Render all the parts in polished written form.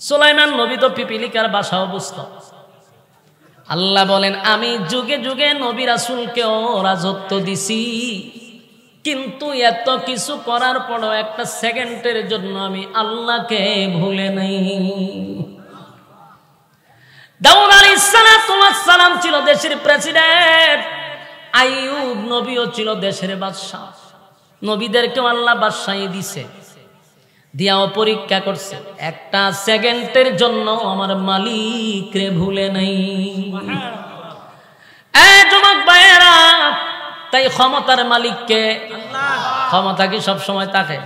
সুলাইমান নবী তো পিপিলিকার বাসাও বুঝত। আল্লাহ বলেন আমি যুগে যুগে নবী রাসূলকেও রাজত্ব দিছি, কিন্তু এত কিছু করার পরও একটা সেকেন্ডের জন্য আমি আল্লাহকে ভুলে নাই। দাউদ আলাইহিস সালাম ছিল দেশের প্রেসিডেন্ট, আইয়ুব নবীও ছিল দেশের বাদশা। নবীদেরকেও আল্লাহ বাদশাহী দিছে, দিয়াও পরীক্ষা করছে, একটা সেকেন্ডের জন্য আমার মালিক রে ভুলে নাই। যুবক ভাইয়েরা, তাই ক্ষমতার মালিককে, ক্ষমতা কি সব সময় থাকে?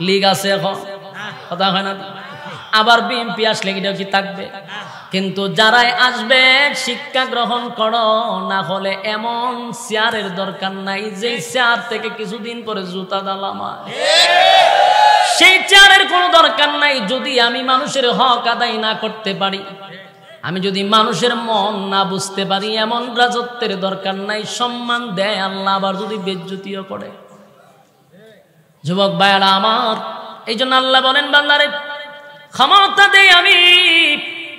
লিগ আছে এখন, কথা হয় না? আবার বিএনপি আসলে কি থাকবে? কিন্তু যারাই আসবে শিক্ষা গ্রহণ করো, না হলে এমন চেয়ারের দরকার নাই যে চেয়ার থেকে কিছুদিন পরে জুতা দালামা, সেই চেয়ারের কোনো দরকার নাই। যদি আমি মানুষের হক আদায় না করতে পারি, আমি যদি মানুষের মন না বুঝতে পারি, এমন রাজত্বের দরকার নাই। সম্মান দেয় আল্লাহ, আবার যদি বেজ্জতিও করে। যুবক ভাইরা আমার, এই জন্য আল্লাহ বলেন বান্দারে ক্ষমতা দেই আমি,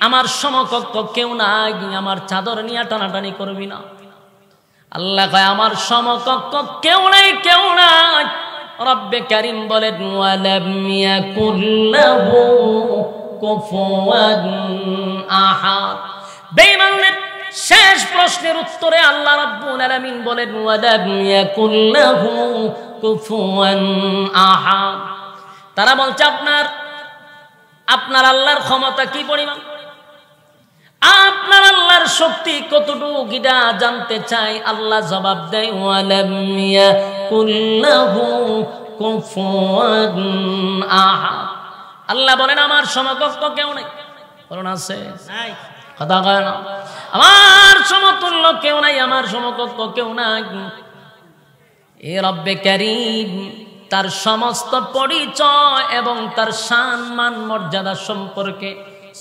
আমার সমকক্ষ কেউ নাই, আমার চাদর নিয়ে টানাটানি করবি না। আল্লাহ কয় আমার সমকক্ষ কেউ নাই, কেউ নাই। রব্বে কারীম বলেন ওয়ালাম ইয়াকুল লাহু কুফুয়ান আহাদ। বেঈমানদের শেষ প্রশ্নের উত্তরে আল্লাহ রাব্বুল আলামিন বলেন ওয়ালাম ইয়াকুল লাহু কুফুয়ান আহাদ। তারা বলছে আপনার আল্লাহর ক্ষমতা কি পরিমাণ, আপনার আল্লাহর শক্তি কতটুকু, এটা জানতে চাই। আল্লাহ জবাব দেয় ওয়ালাম ইয়াকুল লাহু কুফুয়ান আহাদ। আল্লাহ বলেন আমার সমকক্ষ কেউ নাই। বলুন আছে? নাই। কথা কয় না, আমার সমতুল্য কেউ নাই, আমার সমকক্ষ কেউ নাই। এ রব্বে কারীম তার সমস্ত পরিচয় এবং তার শান মান মর্যাদা সম্পর্কে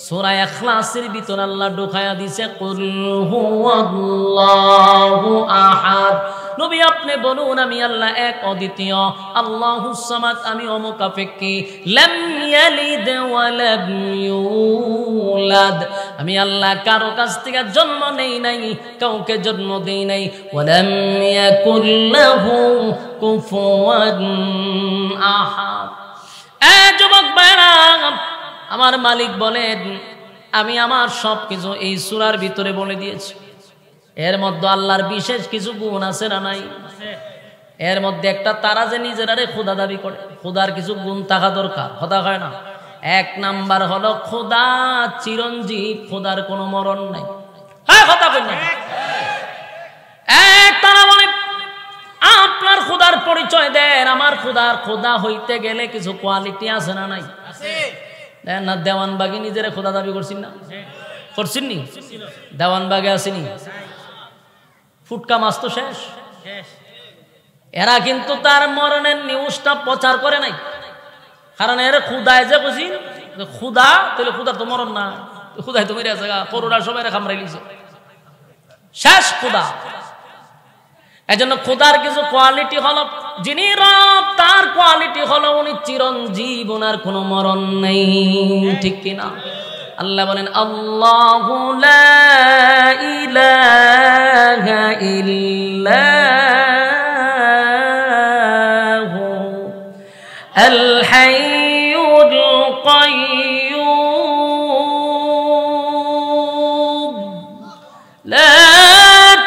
সূরা ইখলাসের ভিতর আল্লাহ ঢুকায়া দিয়েছে কুল হুয়াল্লাহু আহাদ। নবী আপনি বলুন আমি আল্লাহ এক অদ্বিতীয়, আল্লাহুস সামাদ আমি অমুখাপেক্ষী, লাম ইয়ালিদ ওয়া লাম ইউলাদ আমি আল্লাহ কারো কাছ থেকে জন্ম নেই নাই, কাউকে জন্ম দেই নাই। ওয়া লাম ইয়াকুল লাহু কুফুয়ান আহাদ। যুবক ভাইরা, আমার মালিক বলেন আমি আমার সবকিছু এই সূরার ভিতরে বলে দিয়েছি। এর মধ্যে আল্লাহর বিশেষ কিছু গুণ আছে না নাই? এর মধ্যে একটা, তারা যে নিজেরারে খোদা দাবি করে, খোদার কিছু গুণ থাকা দরকার, কথা হয় না? এক নাম্বার হলো খোদা চিরঞ্জীব, খোদার কোনো মরণ নাই। হ্যাঁ, কথা কই না? তারা বলে আপনার খোদার পরিচয় দেন। আমার খোদা হইতে গেলে কিছু কোয়ালিটি আছে না নাই? না দেওয়ানবাগি নিজেরা খোদা দাবি করছেন না? করছেন নি? দেওয়ানবাগে আসেনি? ফুটকা মাছ তো শেষ। এরা কিন্তু তার মরণের নিউজটা প্রচার করে নাই, কারণ এর খুদায় যে বুঝি খুদা, তাহলে খুদার তো মরণ না, খুদায় তো মেরে আছে, করোনা সবাই খামরাই লিছে, শেষ খুদা। এজন্য খুদার কিছু কোয়ালিটি হলো, যিনি রব তার কোয়ালিটি হলো উনি চিরঞ্জীব, ওনার কোনো মরণ নেই, ঠিক কিনা? আল্লাহ বলেন আল্লাহু লা ইলাহা ইল্লাহু আল হাইয়ুল কাইয়্যুম লা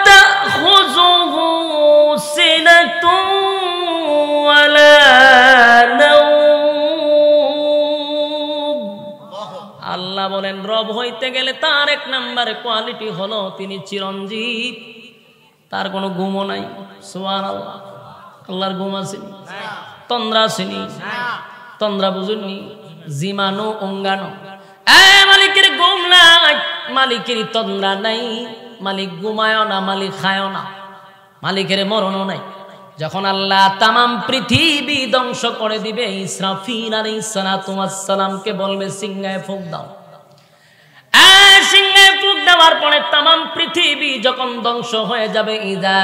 তাখুযুহু সিনাতুন ওয়ালা নাওম। আল্লাহ বলেন রব হইতে গেলে তার এক নম্বরে কোয়ালিটি হলো তিনি চিরঞ্জীব, তার কোনো ঘুমও নাই। সুবহানাল্লাহ। আল্লাহর ঘুম আছে? তন্দ্রা আসেনি? তন্দ্রা বুঝুননি? জিমানো অঙ্গানো। মালিকের ঘুম নাই, মালিকের তন্দ্রা নাই, মালিক ঘুমায়ও না, মালিক খায়ও না, মালিকের মরণও নাই। যখন আল্লাহ তামাম পৃথিবী ধ্বংস করে দিবে, ইসরাফিল আলাইহিস সালাতু ওয়াস সালামকে বলবে সিংহায় ফুঁক দাও। সিংহায় ফুঁক দেওয়ার পরে তামাম পৃথিবী যখন ধ্বংস হয়ে যাবে, ইযা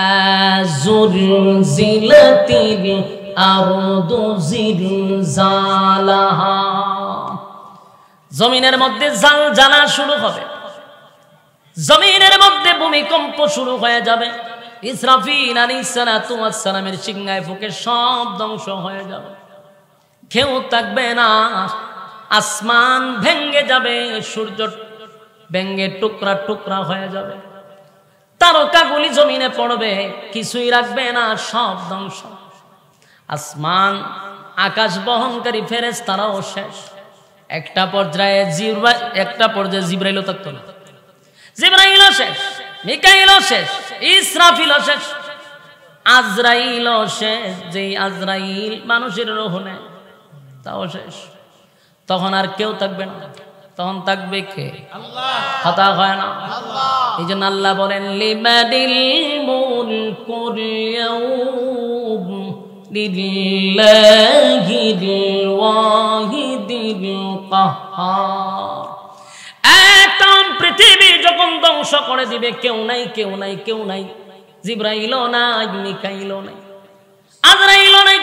যুলজিলাতিল আরদু জিলজালাহা, জমিনের মধ্যে জালজালা শুরু হবে, জমিনের মধ্যে ভূমিকম্প শুরু হয়ে যাবে। ইসরাফিল আলাইহিস সালাতু ওয়াস সালামের সিংহায় ফুঁকে সব ধ্বংস হয়ে যাবে, কেউ থাকবে না। আসমান ভেঙে যাবে, সূর্য ভেঙে টুকরা টুকরা হয়ে যাবে, তারকাগুলি জমিনে পড়বে, কিছুই রাখবে না, সব ধ্বংস। আসমান আকাশ বহনকারী ফেরেশতারাও শেষ। একটা পর্যায়ে জিবরাইলও থাকতো না, জিবরাইলও শেষ, মিকাইলও শেষ, ইসরাফিলও শেষ, আজরাইলও শেষ। যেই আজরাইল মানুষের রূহ নেয় তাও শেষ। তখন আর কেউ থাকবে না, তখন থাকবে কে? আল্লাহ। কথা হয় না? এই জন্য আল্লাহ বলেন লিমানিল মুলকুল ইয়াউম লিল্লাহিল ওয়াহিদিল কাহ্হার। একদম পৃথিবী যখন ধ্বংস করে দিবে, কেউ নাই, কেউ নাই, কেউ নাই, জিবরাইলও নাই, মিকাইলও নাই, আজরাইলও নাই,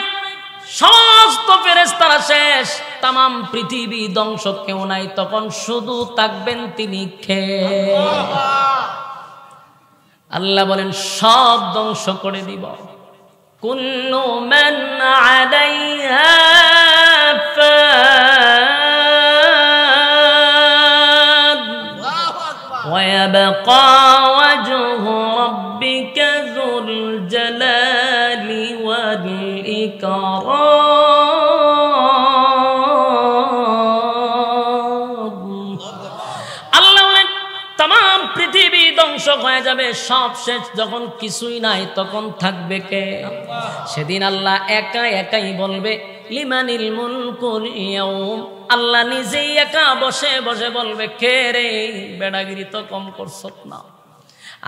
সমস্ত ফেরেশতারা শেষ, তামাম পৃথিবী ধ্বংস, কেউ নাই, তখন শুধু থাকবেন তিনি কে? আল্লাহ বলেন সব ধ্বংস করে দিব। কুল্লু মান আলাইহা ফান ওয়া ইয়াবকা ওয়াজহু রাব্বিকা যুল জালালি ওয়াল ইকরাম। আল্লাহ বলেন তামাম পৃথিবী ধ্বংস হয়ে যাবে, সব শেষ, যখন কিছুই নাই তখন থাকবে কে? সেদিন আল্লাহ একা একাই বলবে লিমানিল মুলকুল ইয়াউম। আল্লাহ নিজেই একা বসে বসে বলবে, কে রে বেড়াগিরি তো কম করছো না,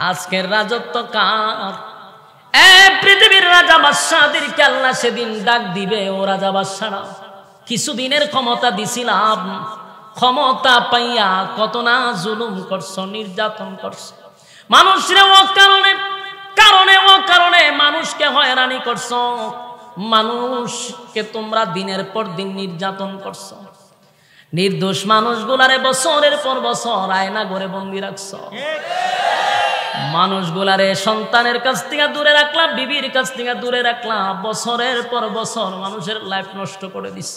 আজকের রাজত্ব কার? পৃথিবীর রাজা বাদশাহদেরকে আল্লাহ সেদিন ডাক দিবে, ও রাজা বাদশাহরা কিছুদিনের ক্ষমতা দিছিলাম, ক্ষমতা পাইয়া কত না জুলুম করছো, নির্যাতন করছো, মানুষরে ও কারণে মানুষকে হয়রানি করছো, মানুষকে তোমরা দিনের পর দিন নির্যাতন করছো, নির্দোষ মানুষগুলারে বছরের পর বছর আয়না ঘরে বন্দি রাখছো, মানুষগুলারে সন্তানের কাছ থেকে দূরে রাখলা, বিবির কাছ থেকে দূরে রাখলা, বছরের পর বছর মানুষের লাইফ নষ্ট করে দিস।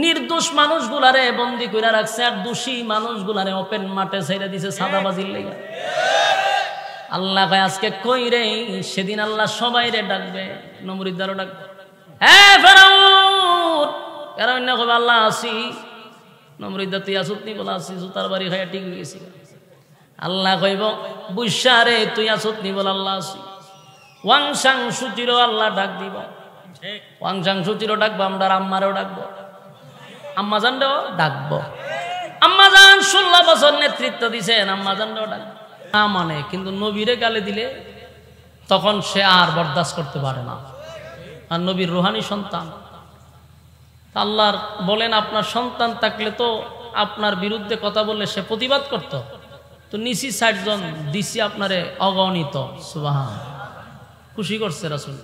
নির্দোষ মানুষগুলারে বন্দি করে রাখছে, আর দোষী মানুষগুলারে ওপেন মাঠে ছেড়ে দিছে সাদাবাজির লেগে। আল্লাহ কয় আজকে কই রে? সেদিন আল্লাহ সবাই রে ডাকবে, নমরুদ্দারও ডাকবে, হ্যাঁ ফেরাউন, ফেরাউন না কবে আল্লাহ আসি, নমরুদ্দার তুই আসুত নি? বলা আসি, জুতার বাড়ি খাইয়া ঠিক হয়ে গেছি। আল্লাহ কইব বুঝা রে তুই আসুত নি? বল আল্লাহ আসি। ওয়াংসাং সুচিরও আল্লাহ ডাক দিব, ওয়াংসাং সুচিরও ডাকবো, আমরা আম্মারেও ডাকবো, আম্মাজানটাও ডাকবো। আম্মাজান 16 বছর নেতৃত্ব দিছেন, আম্মাজানটাও ডাকবো না মানে, কিন্তু নবীরে গালে দিলে তখন সে আর বরদাস্ত করতে পারে না, আর নবীর রুহানি সন্তান। আল্লাহর বলেন আপনার সন্তান থাকলে তো আপনার বিরুদ্ধে কথা বললে সে প্রতিবাদ করত, তো নিচি 60 জন দিছি আপনারে অগণিত। সুবহান, খুশি করছে রাসূল।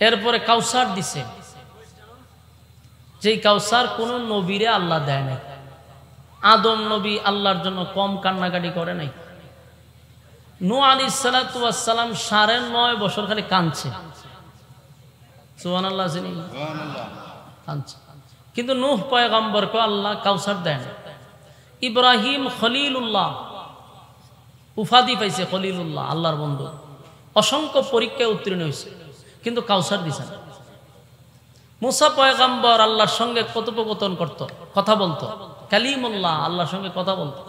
এরপরে কাউসার দিছে, যেই কাউসার কোন নবীরে আল্লাহ দেয় নাই। আদম নবী আল্লাহর জন্য কম কান্নাকাটি করে নাই। নূহ আলাইহিস সালাতু ওয়াস সালাম 9.5 বছর খালি কাঁদছে। সুবহানাল্লাহ, সুবহানাল্লাহ, কাঁদছে। কিন্তু নূহ পয়গম্বরকে আল্লাহ কাউসার দেয় না। ইব্রাহিম খলিলুল্লাহ উপাধি পাইছে, খলিলুল্লাহ, আল্লাহর বন্ধু, অসংখ্য পরীক্ষায় উত্তীর্ণ হয়েছে, কিন্তু কাউসার দিছে না। মুসা পয়গম্বর আল্লাহর সঙ্গে কথোপকথন করত, কথা বলতো, কালিমুল্লাহ, আল্লাহর সঙ্গে কথা বলতো।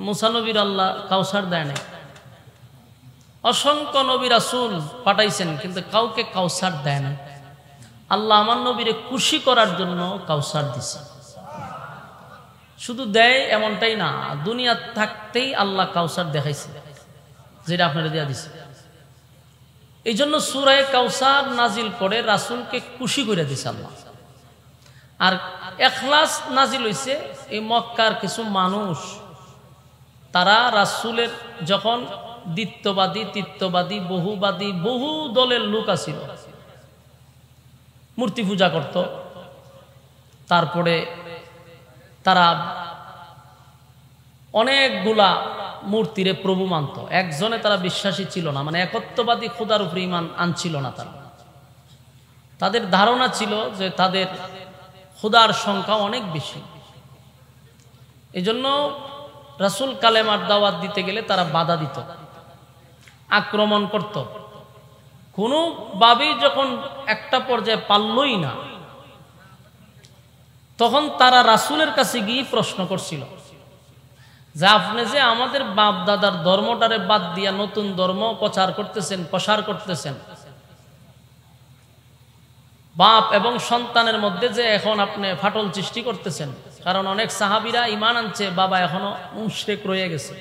মুসা নবীর আল্লাহ কাউসার দেয় নাই। অসংখ্য নবী রাসূল পাঠাইছেন, কিন্তু কাউকে কাউসার দেয় না। আল্লাহ আমার নবীরে খুশি করার জন্য কাউসার দিছে। শুধু দেয় এমনটাই না, দুনিয়া থাকতেই আল্লাহ কাউসার দেখাইছে, যেটা আপনারা দেয়া দিছে। এই জন্য সূরা কাউসার নাজিল করে রাসূলকে খুশি করে দিছে আল্লাহ। আর ইখলাস নাজিল হইছে এই মক্কার কিছু মানুষ, তারা রাসূলের যখন দ্বিত্ববাদী, তৃতীয়বাদী, বহুবাদী, বহু দলের লোক আছিল, মূর্তি পূজা করত, তারপরে তারা অনেকগুলা মূর্তিরে প্রভু মানত, একজনে তারা বিশ্বাসী ছিল না, মানে একত্ববাদী খোদার উপরে ঈমান আনছিল না। তাদের ধারণা ছিল যে তাদের খোদার সংখ্যা অনেক বেশি। এজন্য রাসূল কালেমার দাওয়াত দিতে গেলে তারা বাধা দিত, আক্রমণ করত। কোনোভাবেই যখন একটা পর্যায়ে পারলই না, তখন তারা রাসূলের কাছে গিয়ে প্রশ্ন করছিল যে আপনি যে আমাদের বাপ দাদার ধর্মটারে বাদ দিয়া নতুন ধর্ম প্রচার করতেছেন, বাপ এবং সন্তানের মধ্যে যে এখন আপনি ফাটল সৃষ্টি করতেছেন, কারণ অনেক সাহাবীরা ঈমান আনছে, বাবা এখনো মুশরিক রয়ে গেছে।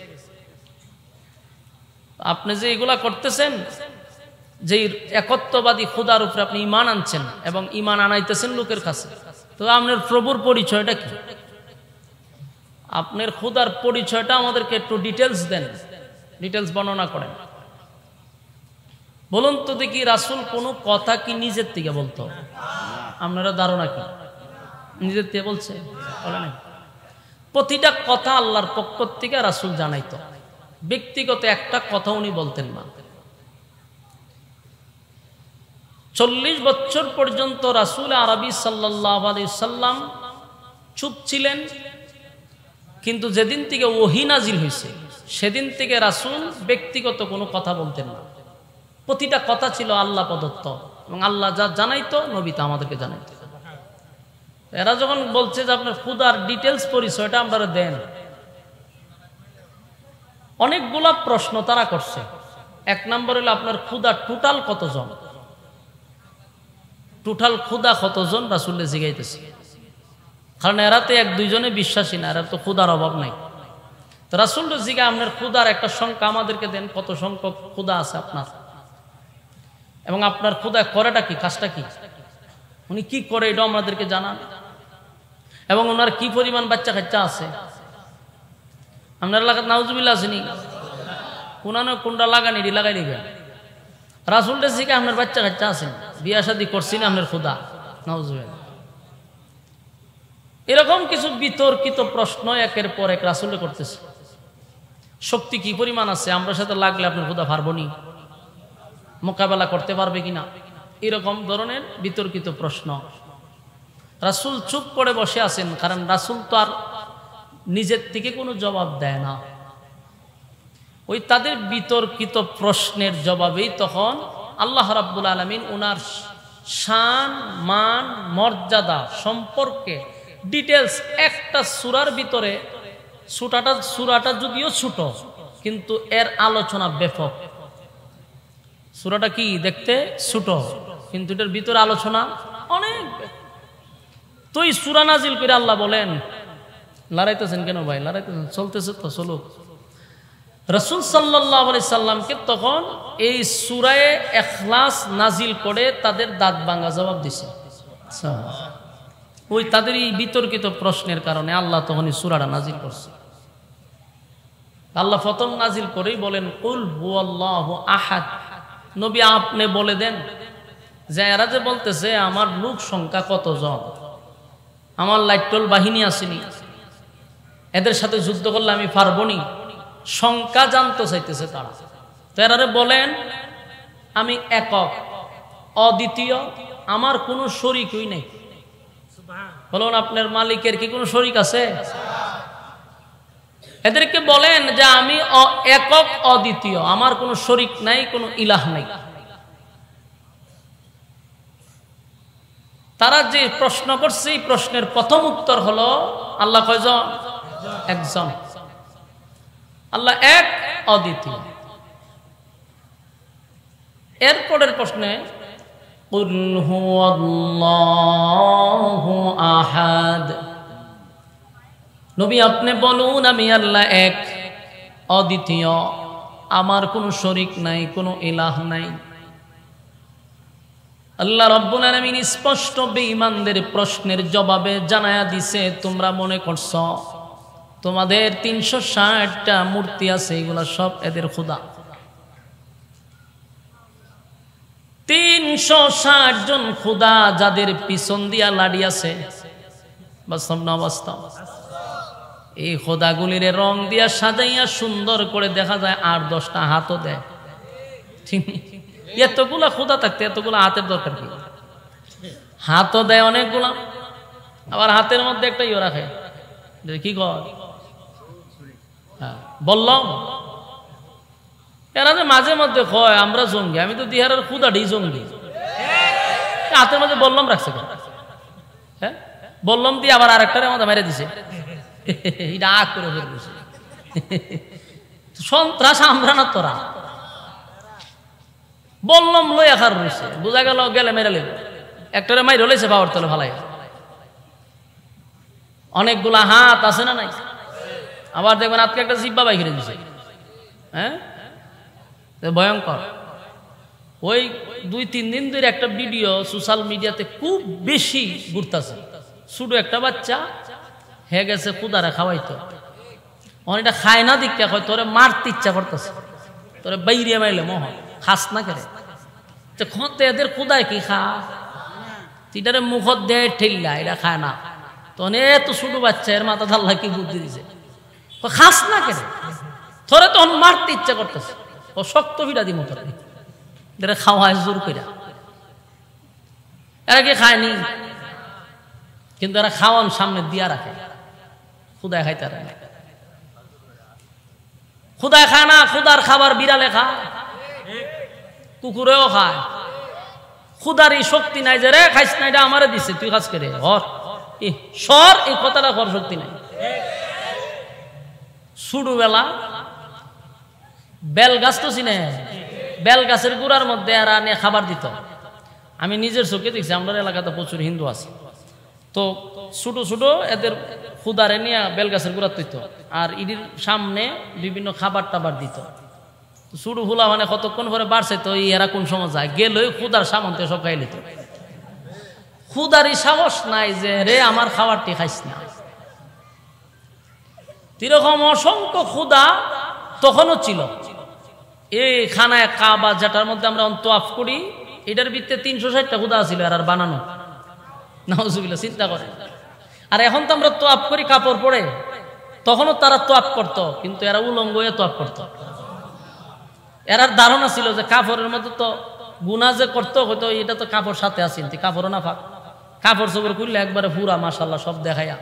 আপনি যে এগুলা করতেছেন, যে একত্ববাদী খোদার উপরে আপনি ঈমান আনছেন এবং ঈমান আনাইতেছেন লোকের কাছে, তো আপনার প্রভুর পরিচয়টা কি? আপনার খোদার পরিচয়টা আমাদেরকে একটু ডিটেলস দেন, ডিটেলস বর্ণনা করেন। বলুন তো দেখি, রাসূল কোনো কথা কি নিজের থেকে বলতো? আপনারা ধারণা কি নিজের থেকে বলছে? বলে নাই। প্রতিটা কথা আল্লাহর পক্ষ থেকে রাসূল জানাইতো, ব্যক্তিগত একটা কথা উনি বলতেন না। 40 বছর পর্যন্ত রাসূল আরবি সাল্লাল্লাহু আলাইহি সাল্লাম চুপ ছিলেন, কিন্তু যেদিন থেকে ওহী নাজিল হয়েছে সেদিন থেকে রাসূল ব্যক্তিগত কোনো কথা বলতেন না। প্রতিটা কথা ছিল আল্লাহ প্রদত্ত, এবং আল্লাহ যা জানাইতো নবী তা আমাদেরকে জানাইতো। এরা যখন বলছে যে আপনার খোদার ডিটেলস পরিচয়টা আপনারা দেন, অনেকগুলা প্রশ্ন তারা করছে। এক নম্বর হলো আপনার খোদা টোটাল কতজন, টোটাল খোদা কতজন রাসূলকে জিজ্ঞাইতেছে। কারণ এরা তো এক দুইজনে বিশ্বাসী না, এরা তো খোদার অভাব নাই। তো রাসূলকে জিজ্ঞা আপনার খোদার একটা সংখ্যা আমাদেরকে দেন, কত সংখ্যক খোদা আছে আপনার, এবং আপনার খোদা করেটা কি, কাজটা কি, উনি কি করে এটা আমাদেরকে জানান, এবং ওনার কি পরিমাণ বাচ্চা কাচ্চা আছে। আপনার এলাকার নাউজুবিল্লাহ আসেনি, কোনটা লাগানি লাগাই নিবেন। রাসূলটা জিজ্ঞা আপনার বাচ্চা কাচ্চা আছেন, বিয়া শাদী করছেন আপনার খোদা, নাউজুবিল্লাহ। এরকম কিছু বিতর্কিত প্রশ্ন একের পর এক রাসূলে করতেছে। শক্তি কি পরিমাণ আছে, আমরা সাথে লাগলে আপনার খোদা পারবো নি, মোকাবেলা করতে পারবে কিনা, এরকম ধরনের বিতর্কিত প্রশ্ন। রাসূল চুপ করে বসে আছেন, কারণ রাসূল তো আর নিজের থেকে কোনো জবাব দেয় না। ওই তাদের বিতর্কিত প্রশ্নের জবাবেই তখন আল্লাহ রাব্বুল আলামিন ওনার শান, মান, মর্যাদা সম্পর্কে ডিটেলস একটা সূরার ভিতরে, সূরাটা যদিও ছোট কিন্তু এর আলোচনা ব্যাপক। সূরাটা কি দেখতে ছোট, কিন্তু এটার ভিতরে আলোচনা অনেক। তো এই সূরা নাজিল করে আল্লাহ বলেন, লড়াইতেছেন কেন ভাই, লড়াইতেছেন, চলতেছে তো চলুক। রাসূল সাল্লাল্লাহু আলাইহি সাল্লামকে তখন এই সূরায়ে ইখলাস নাজিল করে তাদের দাঁত ভাঙা জবাব দিছে। ওই তাদের এই বিতর্কিত প্রশ্নের কারণে আল্লাহ তখন এই সূরাটা নাজিল করছে। আল্লাহ প্রথম নাজিল করেই বলেন, কুল হুয়াল্লাহু আহাদ, নবী আপনি বলে দেন যে এরা যে বলতেছে আমার লোক সংখ্যা কতজন, আমার লাইটল বাহিনী আসেনি, এদের সাথে যুদ্ধ করলে আমি পারবো নি, সংখ্যা জানতে চাইতেছে তারা। তো এরারে বলেন আমি একক, অদ্বিতীয়, আমার কোনো শরীকই নেই। বলুন আপনার মালিকের কি কোনো শরীক আছে? এদেরকে বলেন যে আমি একক, অদ্বিতীয়, আমার কোনো শরীক নাই, কোনো ইলাহ নাই। তারা যে প্রশ্ন করছে এই প্রশ্নের প্রথম উত্তর হলো আল্লাহ কয়জন? একজন। আল্লাহ এক, অদ্বিতীয়। এরপরের প্রশ্নে কুল হুয়াল্লাহু আহাদ, নবী আপনি বলুন আমি আল্লাহ এক, অদ্বিতীয়, আমার কোনো শরীক নাই, কোনো ইলাহ নাই। আল্লাহ রাব্বুল আলামিন স্পষ্ট বেঈমানদের প্রশ্নের জবাবে জানায়া দিছে, তোমরা মনে করছো তোমাদের 360টা মূর্তি আছে, এগুলা সব এদের খোদা। 360 জন খোদা যাদের পিছন দিয়া লাড়ি আছে, বাস্তব না বাস্তব? এই খোদাগুলির রং দিয়া সাজাইয়া সুন্দর করে দেখা যায় 8-10টা হাতও দেয়। ঠিক, এতগুলা খোদা থাকতে এতগুলা হাতের দরকার কি? হাতও দেয় অনেকগুলা, আবার হাতের মধ্যে একটা ইয়ে রাখে, কি কর বললাম। এরা যে মাঝে মধ্যে কয় আমরা জঙ্গি, আমি তো দিহারের খুদাটি জঙ্গি। হাতের মধ্যে বললাম রাখছে, হ্যাঁ বললাম দিয়ে আবার আরেকটারে মধ্যে মেরে দিছে, এটা আগ করে ফেলছে। সন্ত্রাস আমরা না তোরা, বললাম লই আখার রয়েছে, বোঝা গেল গেলে মেরে লেবে একটারে মাইর হলেছে পাওয়ার তলে ভালাই। অনেকগুলা হাত আছে না নাই? আবার দেখবেন আজকে একটা জিব্বা বাই ঘিরে দিছে, হ্যাঁ ভয়ঙ্কর। ওই 2-3 দিন ধরে একটা ভিডিও সোশ্যাল মিডিয়াতে খুব বেশি ঘুরতেছে। ছোট একটা বাচ্চা হে গেছে কুদারে খাওয়াইতো, অনেকটা খায় না দিক কয় তোরে মারতে ইচ্ছা করতেছে, তোরে বাইরে মাইলে মহ খাস না করে খতে এদের কুদায় কি খা তিটারে মুখত দেয় ঠেললা, এটা খায় না। তখন এত ছোট বাচ্চা এর মাথা ধাল্লা কি বুদ্ধি দিছে, খাস না কেন তোরে তখন মারতে ইচ্ছা করতেছে, ও শক্ত ভিড়া দিব তোরে, এরা খাওয়ায় জোর কইরা। এরা কি খায়নি, কিন্তু এরা খাওয়ান সামনে দিয়া রাখে, খুদায় খাইতে রাখে। খুদায় খায় না, খুদার খাবার বিড়ালে খায়, কুকুরেও খায়। খুদার এই শক্তি নাই যে রে খাইস না, এটা আমারে দিছে তুই খাস করে হর সর, এই কথাটা কর শক্তি নাই। ছোটবেলা বেল গাছ তো চিনে, বেল গাছের গুড়ার মধ্যে এরা নিয়ে খাবার দিত। আমি নিজের চোখে দেখছি, আমাদের এলাকাতে প্রচুর হিন্দু আছে, তো ছোট ছোট এদের খুদারে নিয়ে বেল গাছের গুড়া তৈত, আর ইডির সামনে বিভিন্ন খাবার টাবার দিত। ছোট ফুলা মানে কতক্ষণ পরে বাড়ছে, তো এরা কোন সময় যায় গেলে খুদার সামন্তে সব খাই লিত। খুদারই সাহস নাই যে রে আমার খাবারটি খাইস না। এরকম অসংখ্য খুদা তখনও ছিল। এই খানায় কাবা যেটার মধ্যে আমরা তোয়াফ করি, এটার ভিতরে 360টা খুদা ছিল আর বানানো, নাউজুবিল্লাহ, চিন্তা করে। আর এখন তো আমরা তোয়াফ করি কাপড় পরে, তখনও তারা তোয়াফ করতো, কিন্তু এরা উলঙ্গ হয়ে তোয়াফ করতো। এরার ধারণা ছিল যে কাপড়ের মধ্যে তো গুনাহ যে করতো, হয়তো এটা তো কাপড় সাথে আছে, কাপড়ও না ফাঁক, কাপড় চোপড় করলে একবারে পুরা মাশাআল্লাহ সব দেখাইয়া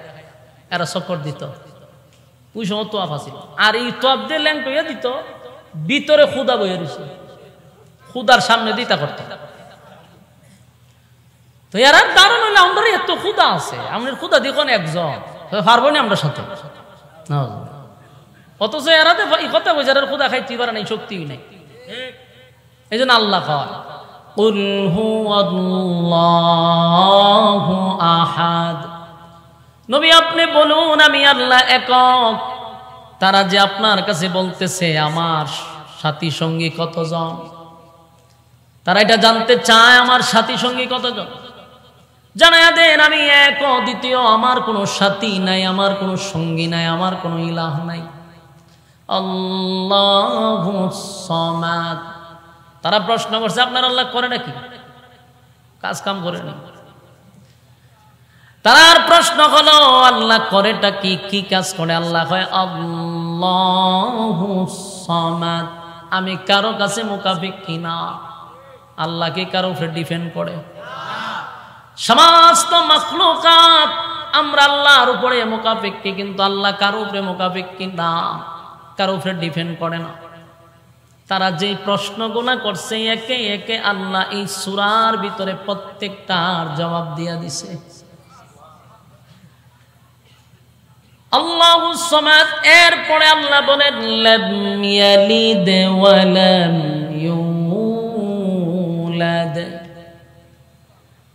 এরা চক্কর দিত। ওই সময় তোয়াফ আছিল, আর এই তোয়াফ দিয়ে ল্যাংট হইয়া দিত, ভিতরে খুদা বইয়া রয়েছে, খুদার সামনে দিতা করত। তো এরা ধারণা হইলে আমরা এত খুদা আছে, আমাদের খুদা দেখুন একজন পারবো না আমরা সাথে, অথচ এরা এই কথা বলছে এরা খুদা খাইতে পারে নাই, শক্তি নাই। এই জন্য আল্লাহ কয় কুল হুয়াল্লাহু আহাদ, নবী আপনি বলুন আমি আল্লাহ একক। তারা যে আপনার কাছে বলতেছে আমার সাথী সঙ্গী কতজন, তারা এটা জানতে চায় আমার সাথী সঙ্গী কতজন। জানায়া দেন আমি এক, দ্বিতীয় আমার কোনো সাথী নাই, আমার কোনো সঙ্গী নাই, আমার কোনো ইলাহ নাই। আল্লাহুস সামাদ। তারা প্রশ্ন করছে আপনার আল্লাহ করে নাকি, কাজ কাম করে না। তার প্রশ্ন হলো আল্লাহ করেটা কি, কি কাজ করে? আল্লাহ কয় আল্লাহুস সামাদ, আমি কারো কাছে মুকাফিকি না। আল্লাহ কি কারো উপরে ডিপেন্ড করে? সমস্ত মাখলুকাত আমরা আল্লাহর উপরে মুকাফিকি, কিন্তু আল্লাহ কারো উপরে মুকাফিকি না, কারো উপরে ডিপেন্ড করে না। তারা যে প্রশ্নগুলো করছে একে একে আল্লাহ এই সূরার ভিতরে প্রত্যেকটার জবাব দিয়া দিছে। আল্লাহুস সামাদ, এরপরে আল্লাহ বলেন লাম ইয়ালিদ ওয়া লাম ইউলাদ।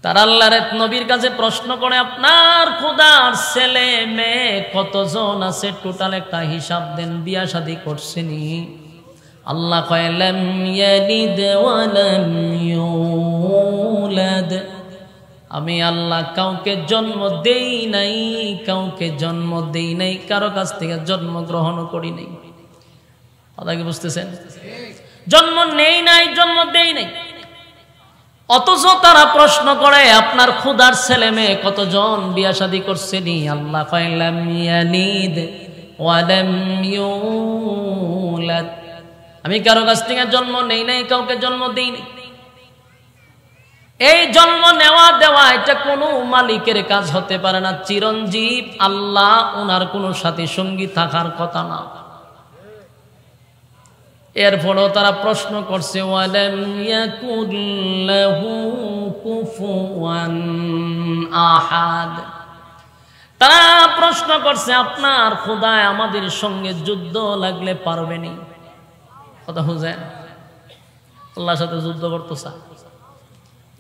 তারা আল্লাহর নবীর কাছে প্রশ্ন করে আপনার খোদার ছেলে মেয়ে কতজন আছে, টোটাল একটা হিসাব দেন, বিয়া শাদী করছেনি? আল্লাহ কয় লাম ইয়ালিদ ওয়া লাম ইউলাদ, আমি আল্লাহ কাউকে জন্ম দেই নাই, কাউকে জন্ম দেই নাই, কারো কাছ থেকে জন্ম গ্রহণ করি নাই। কথা কি বুঝতেছেন? জন্ম নেই নাই, জন্ম দেই নাই। অথচ তারা প্রশ্ন করে আপনার খোদার ছেলে মেয়ে কতজন, বিয়া শাদী করছেনি? আল্লাহ কয় লাম ইয়ালিদ ওয়ালাম ইউলাদ, আমি কারো কাছ থেকে জন্ম নেই নাই, কাউকে জন্ম দেই নাই। এই জন্ম নেওয়া দেওয়া এটা কোনো মালিকের কাজ হতে পারে না। চিরঞ্জীব আল্লাহ, ওনার কোনো সাথী সঙ্গী থাকার কথা না। এরপরও তারা প্রশ্ন করছে ওয়ালাম ইয়াকুল লাহু কুফুয়ান আহাদ, তারা প্রশ্ন করছে আপনার খোদায় আমাদের সঙ্গে যুদ্ধ লাগলে পারবেনি? কথা বুঝেন, আল্লাহর সাথে যুদ্ধ করতে চায়।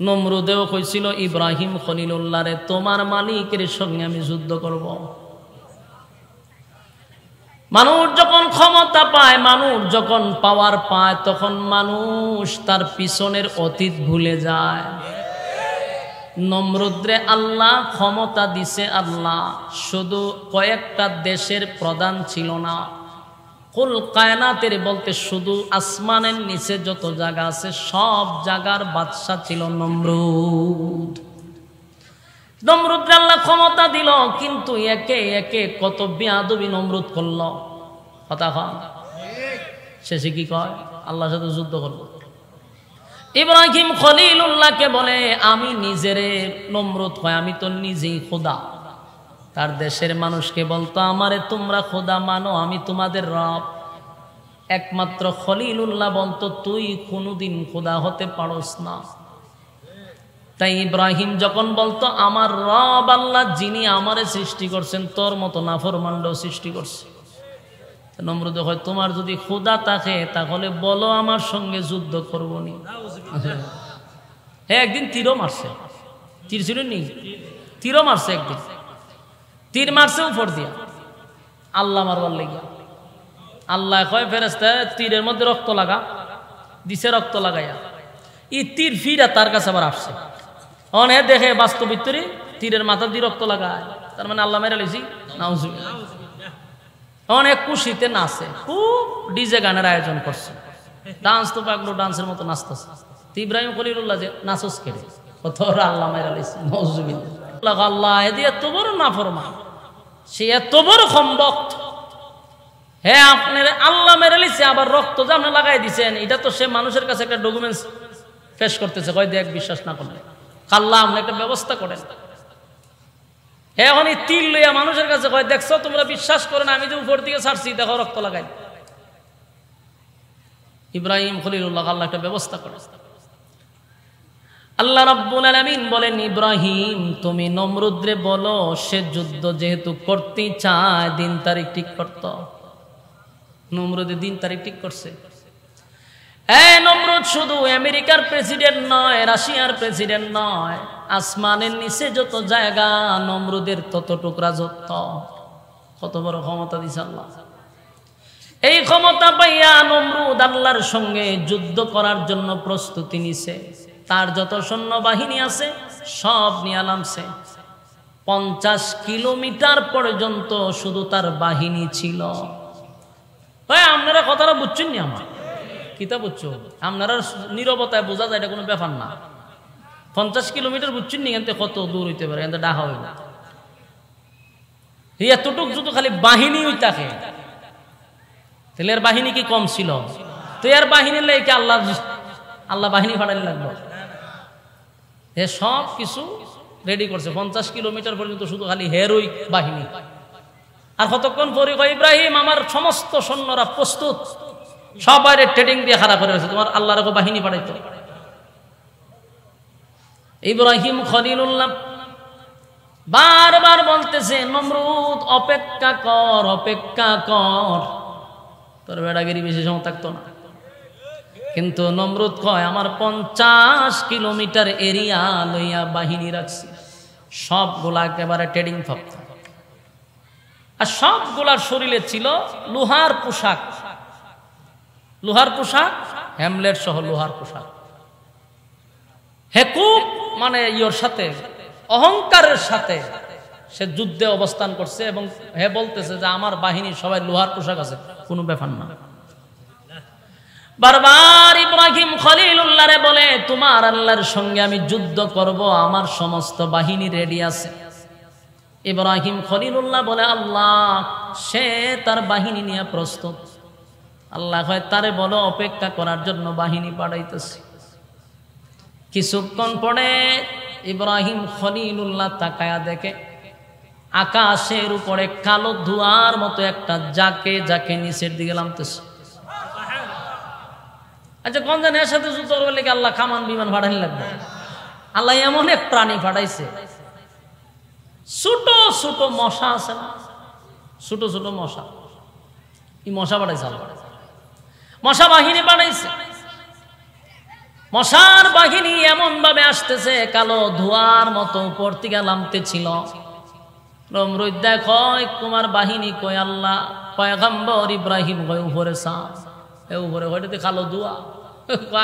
নমরুদেও কইছিল ইব্রাহিম খলিলুল্লাহ রে, তোমার মালিকের সঙ্গে আমি যুদ্ধ করব। মানুষ যখন ক্ষমতা পায়, মানুষ যখন পাওয়ার পায়, তখন মানুষ তার পিছনের অতীত ভুলে যায়। নমরুদরে আল্লাহ ক্ষমতা দিছে, আল্লাহ শুধু কয়েকটা দেশের প্রধান ছিল না, কুল কায়নাতের বলতে শুধু আসমানের নিচে যত জায়গা আছে সব জায়গার বাদশা ছিল নমরুদ। নমরুদরে আল্লাহ ক্ষমতা দিল, কিন্তু একে একে কত বেয়াদবি নমরুদ করল। কথা কন, শেষে কি কয়? আল্লাহর সাথে যুদ্ধ করব। ইব্রাহিম খলিলুল্লাহকে বলে আমি নিজেরে, নমরুদ কয় আমি তো নিজেই খোদা। তার দেশের মানুষকে বলতো আমারে তোমরা খোদা মানো, আমি তোমাদের রব। একমাত্র খলিলুল্লাহ বলতো তুই কোনোদিন খোদা হতে পারস না। তাই ইব্রাহিম যখন বলতো আমার রব আল্লাহ, যিনি আমারে সৃষ্টি করছেন, তোর মতো নাফরমানও সৃষ্টি করছে। নমরুদ হয় তোমার যদি খোদা থাকে তাহলে বলো আমার সঙ্গে যুদ্ধ করবো নি। হ্যাঁ, একদিন তীরও মারছে, তীর ছিল নি, তীরও মারছে, একদিন তীর মারছে উপর দিয়া, আল্লাহ মারবার লেগে। আল্লাহ কয় ফেরেশতা তীরের মধ্যে রক্ত লাগা, দিছে রক্ত লাগাইয়া, এই তীর ফিরা তার কাছে আবার আসছে। অনেক দেখে বাস্তবিক তীরের মাথা দিয়ে রক্ত লাগায়, তার মানে আল্লাহ মেরে লেছি। নাউজুবিল্লাহ। অনেক খুশিতে নাচে, খুব ডিজে গানের আয়োজন করছে, ডান্স তো পাগলো ডান্সের মতো নাচতেছে। ইব্রাহিম খলিলুল্লাহ যে নাচস কেড়ে তোরা আল্লাহ মেরে লেছি। নাউজুবিল্লাহ। আল্লাহ এদি এত বড় নাফরমান, সে এত বড় সম্ভক্ত, হ্যাঁ আপনার আল্লাহ মেরে লিছে, আবার রক্ত যে আপনি লাগাই দিচ্ছেন, এটা তো সে মানুষের কাছে একটা ডকুমেন্টস পেশ করতেছে। কয় দেখ, বিশ্বাস না করলে আল্লাহ আপনি একটা ব্যবস্থা করেন। এখন এই তীর লইয়া মানুষের কাছে কয় দেখছো তোমরা বিশ্বাস করো না, আমি যে উপর দিকে ছাড়ছি দেখো রক্ত লাগাই। ইব্রাহিম খলিলুল্লাহ আল্লাহ একটা ব্যবস্থা করে। আল্লাহ রাব্বুল আলামিন বলেন ইব্রাহিম তুমি নমরুদরে বলো সে যুদ্ধ যেহেতু করতে চায় দিন তারিখ ঠিক করত। নমরুদের দিন তারিখ ঠিক করছে। নমরুদ শুধু আমেরিকার প্রেসিডেন্ট নয়, রাশিয়ার প্রেসিডেন্ট নয়, আসমানের নিচে যত জায়গা নমরুদের ততটুক রাজত্ব। কত বড় ক্ষমতা দিছে আল্লাহ। এই ক্ষমতা পাইয়া নমরুদ আল্লাহর সঙ্গে যুদ্ধ করার জন্য প্রস্তুতি নিছে। তার যত সৈন্যবাহিনী আছে সব নিয়ে নামছে। 50 কিলোমিটার পর্যন্ত শুধু তার বাহিনী ছিল। আপনারা কথাটা বুঝছেন নি? আমার কিতা বুঝছো? আপনারা নীরবতায় বোঝা যায় এটা কোনো ব্যাপার না। 50 কিলোমিটার বুঝছেন নি? এখান কত দূর হইতে পারে, এখান ডাহা হইল এতটুক যদি খালি বাহিনী হই থাকে তাহলে এর বাহিনী কি কম ছিল? তো এর বাহিনীর লেগে আল্লাহ বাহিনী ফাটানি লাগলো। এ সব কিছু রেডি করছে। 50 কিলোমিটার পর্যন্ত শুধু খালি হেরোই বাহিনী। আর কতক্ষণ পরে কয় ইব্রাহিম আমার সমস্ত সৈন্যরা প্রস্তুত, সবাই ট্রেডিং দিয়ে খারাপ হয়ে গেছে, তোমার আল্লাহর বাহিনী পাঠাইতো। ইব্রাহিম খলিলুল্লাহ বারবার বলতেছে নমরুদ অপেক্ষা কর, অপেক্ষা কর, তোর বেড়াগিরি বেশি সময় থাকতো না। কিন্তু নমরুদ কয় আমার 50 কিলোমিটার এরিয়া লইয়া বাহিনী রাখছি, সবগুলা একেবারে ট্রেডিং থাকত। আর সবগুলার শরীরে ছিল লোহার পোশাক, লোহার পোশাক, হ্যামলেট সহ লোহার পোশাক। হে খুব মানে ইয়োর সাথে অহংকারের সাথে সে যুদ্ধে অবস্থান করছে এবং হে বলতেছে যে আমার বাহিনী সবাই লোহার পোশাক আছে, কোনো ব্যাপার না। বারবার ইব্রাহিম খলিলুল্লাহরে বলে তোমার আল্লাহর সঙ্গে আমি যুদ্ধ করব, আমার সমস্ত বাহিনী রেডি আছে। ইব্রাহিম খলিলুল্লাহ বলে, আল্লাহ সে তার বাহিনী নিয়ে প্রস্তুত। আল্লাহ হয় তারে বলো অপেক্ষা করার জন্য বাহিনী পাঠাইতেছি। কিছুক্ষণ পরে ইব্রাহিম খলিলুল্লাহ তাকায়া দেখে আকাশের উপরে কালো ধোঁয়ার মতো একটা যাকে যাকে নিচের দিকে নামতেছে। আচ্ছা কোন জানে এর সাথে যুদ্ধ করবে লেগে আল্লাহ কামান বিমান পাঠাই লাগবে? আল্লাহ এমন এক প্রাণী পাঠাইছে, ছোট ছোট মশা আছে না, ছোট ছোট মশা, এই মশা পাঠাইছে আল্লাহ। মশা বাহিনী পাঠাইছে। মশার বাহিনী এমন ভাবে আসতেছে, কালো ধোঁয়ার মতো উপর থেকে নামতেছিল। নমরুদ দেখো তোমার বাহিনী কই? আল্লাহ পয়গম্বর ইব্রাহিম কই উপরে সাপ, এ উপরে হইতে কালো ধোঁয়া।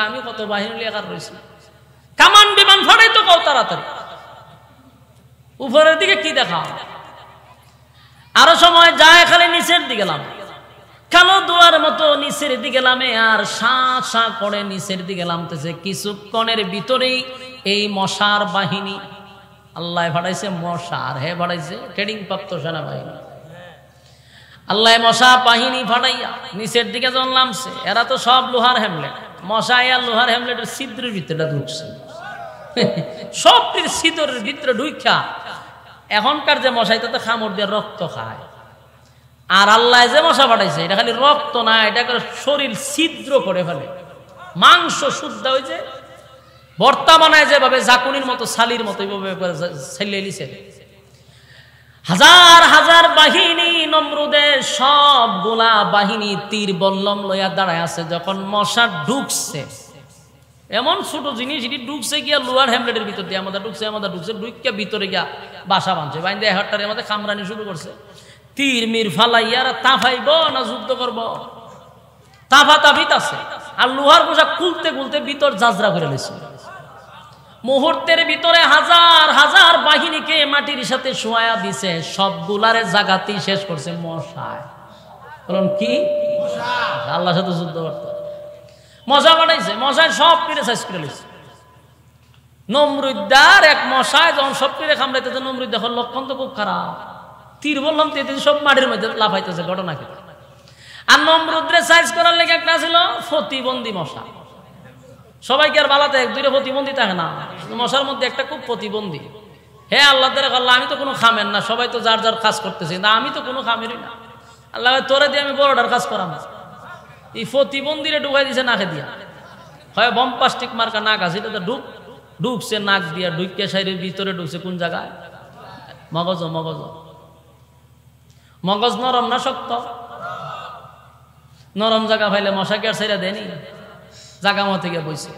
আমি কত বাহিনী লেখার রয়েছি, কামান বিমান ফাটাই তো কও তাড়াতাড়ি। উপরের দিকে কি দেখা? আরো সময় যায় খালি নিচের দিকে নামে, কালো ধোঁয়ার মতো নিচের দিকে নামে, আর শাঁ শাঁ করে নিচের দিকে নামতেছে। কিছুক্ষণের ভিতরেই এই মশার বাহিনী, আল্লাহ পাঠাইছে মশা আর হে পাঠাইছে ট্রেনিং প্রাপ্ত সেনাবাহিনী। আল্লাহ মশা বাহিনী ফাটাইয়া নিচের দিকে যখন নামছে, এরা তো সব লোহার হ্যামলেট, মশা আর লোহার হ্যামলেটের ছিদ্রের ভিতরে ঢুকছে, সবটির ছিদ্রের ভিতরে ঢুকা। এখনকার যে মশাই তো খামড় দিয়ে রক্ত খায়, আর আল্লাহ যে মশা পাঠাইছে এটা খালি রক্ত না, এটা শরীর ছিদ্র করে ফেলে, মাংস শুদ্ধ হয়েছে ভর্তা বানায় যেভাবে জাকুনির মতো ছালির মতো ছেলে লিছে। হাজার হাজার বাহিনী নমরুদের সবগুলা বাহিনী তীর বল্লম লইয়া দাঁড়ায় আছে। যখন মশা ঢুকছে, এমন ছোট জিনিস এটি ঢুকছে গিয়া লোয়ার হ্যামলেটের ভিতর দিয়ে আমাদের ঢুকছে ঢুকিয়া ভিতরে গিয়া বাসা বাঁধছে, বাইন্দে হাটটারে আমাদের কামরানি শুরু করছে। তীর মির ফালাইয়ার তাফাইব না যুদ্ধ করব, তাফা তাফিত আছে। আর লোহার পোশাক খুলতে খুলতে ভিতর জাজরা করে লেছে। মুহূর্তের ভিতরে হাজার হাজার বাহিনীকে মাটির সাথে শোয়া দিছে, সবগুলারে জাগাতেই শেষ করছে মশায়। বলুন কি? আল্লাহর সাথে যুদ্ধ করতে মশা বানাইছে, মশায় সব পিড়ে শেষ করে লেছে। নমরুদ্দার এক মশায় যখন সব পিড়ে কামড়াইতেছে, নমরুদ দেখো লক্ষণ তো খুব খারাপ। তীর বললাম তো সব মাটির মধ্যে লাফাইতেছে, ঘটনা কি? আর নমরুদ্রে সাইজ করার লেগে একটা ছিল প্রতিবন্ধী মশা। সবাইকে আর বালাতে এক দুইটা প্রতিবন্ধী থাকে না, মশার মধ্যে একটা খুব প্রতিবন্ধী। হে আল্লাহ তাআলা, আল্লাহ আমি তো কোনো খামেন না, সবাই তো যার যার কাজ করতেছে, না আমি তো কোনো খামেরই না। আল্লাহ তোরে দিয়ে আমি বড়টার কাজ করাম। এই প্রতিবন্ধীরে ঢুকাই দিছে নাকে দিয়া, হয় বম্পাস্টিক মার্কা নাক আছে, এটা তো ঢুকছে নাক দিয়া, ঢুকে সাইডের ভিতরে ঢুকছে কোন জায়গায়? মগজ। মগজ নরম না শক্ত? নরম জায়গা পাইলে মশাকে আর ছেড়ে দেয়নি, জায়গা মতো গিয়ে বইছে।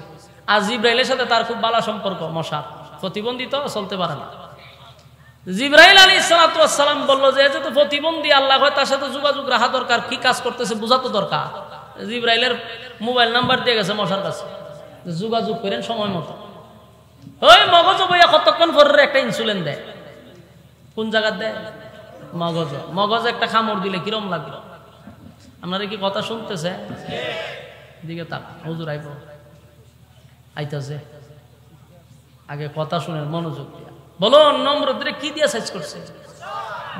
আর জিব্রাইলের সাথে তার খুব ভালো সম্পর্ক, মশা প্রতিবন্ধী তো চলতে পারে না। জিব্রাইল আলাইহিস সালাম বললো যে যেহেতু প্রতিবন্ধী, আল্লাহ হয় তার সাথে যোগাযোগ রাখা দরকার, কি কাজ করতেছে বোঝা তো দরকার। জিব্রাইলের মোবাইল নাম্বার দিয়ে গেছে মশার কাছে, যোগাযোগ করেন সময় মতো। ওই মগজ বইয়া কতক্ষণ পরে একটা ইনসুলিন দেয়, কোন জায়গা দেয়? মগজ একটা কামড় দিলে কিরম লাগলো? আপনারা কি কথা শুনতেছে? দিকে তাক, হুজুর আইতাছে, আগে কথা শুনেন মনোযোগ দিয়া। বলুন নমরুদরে কি দিয়ে সাইজ করছে?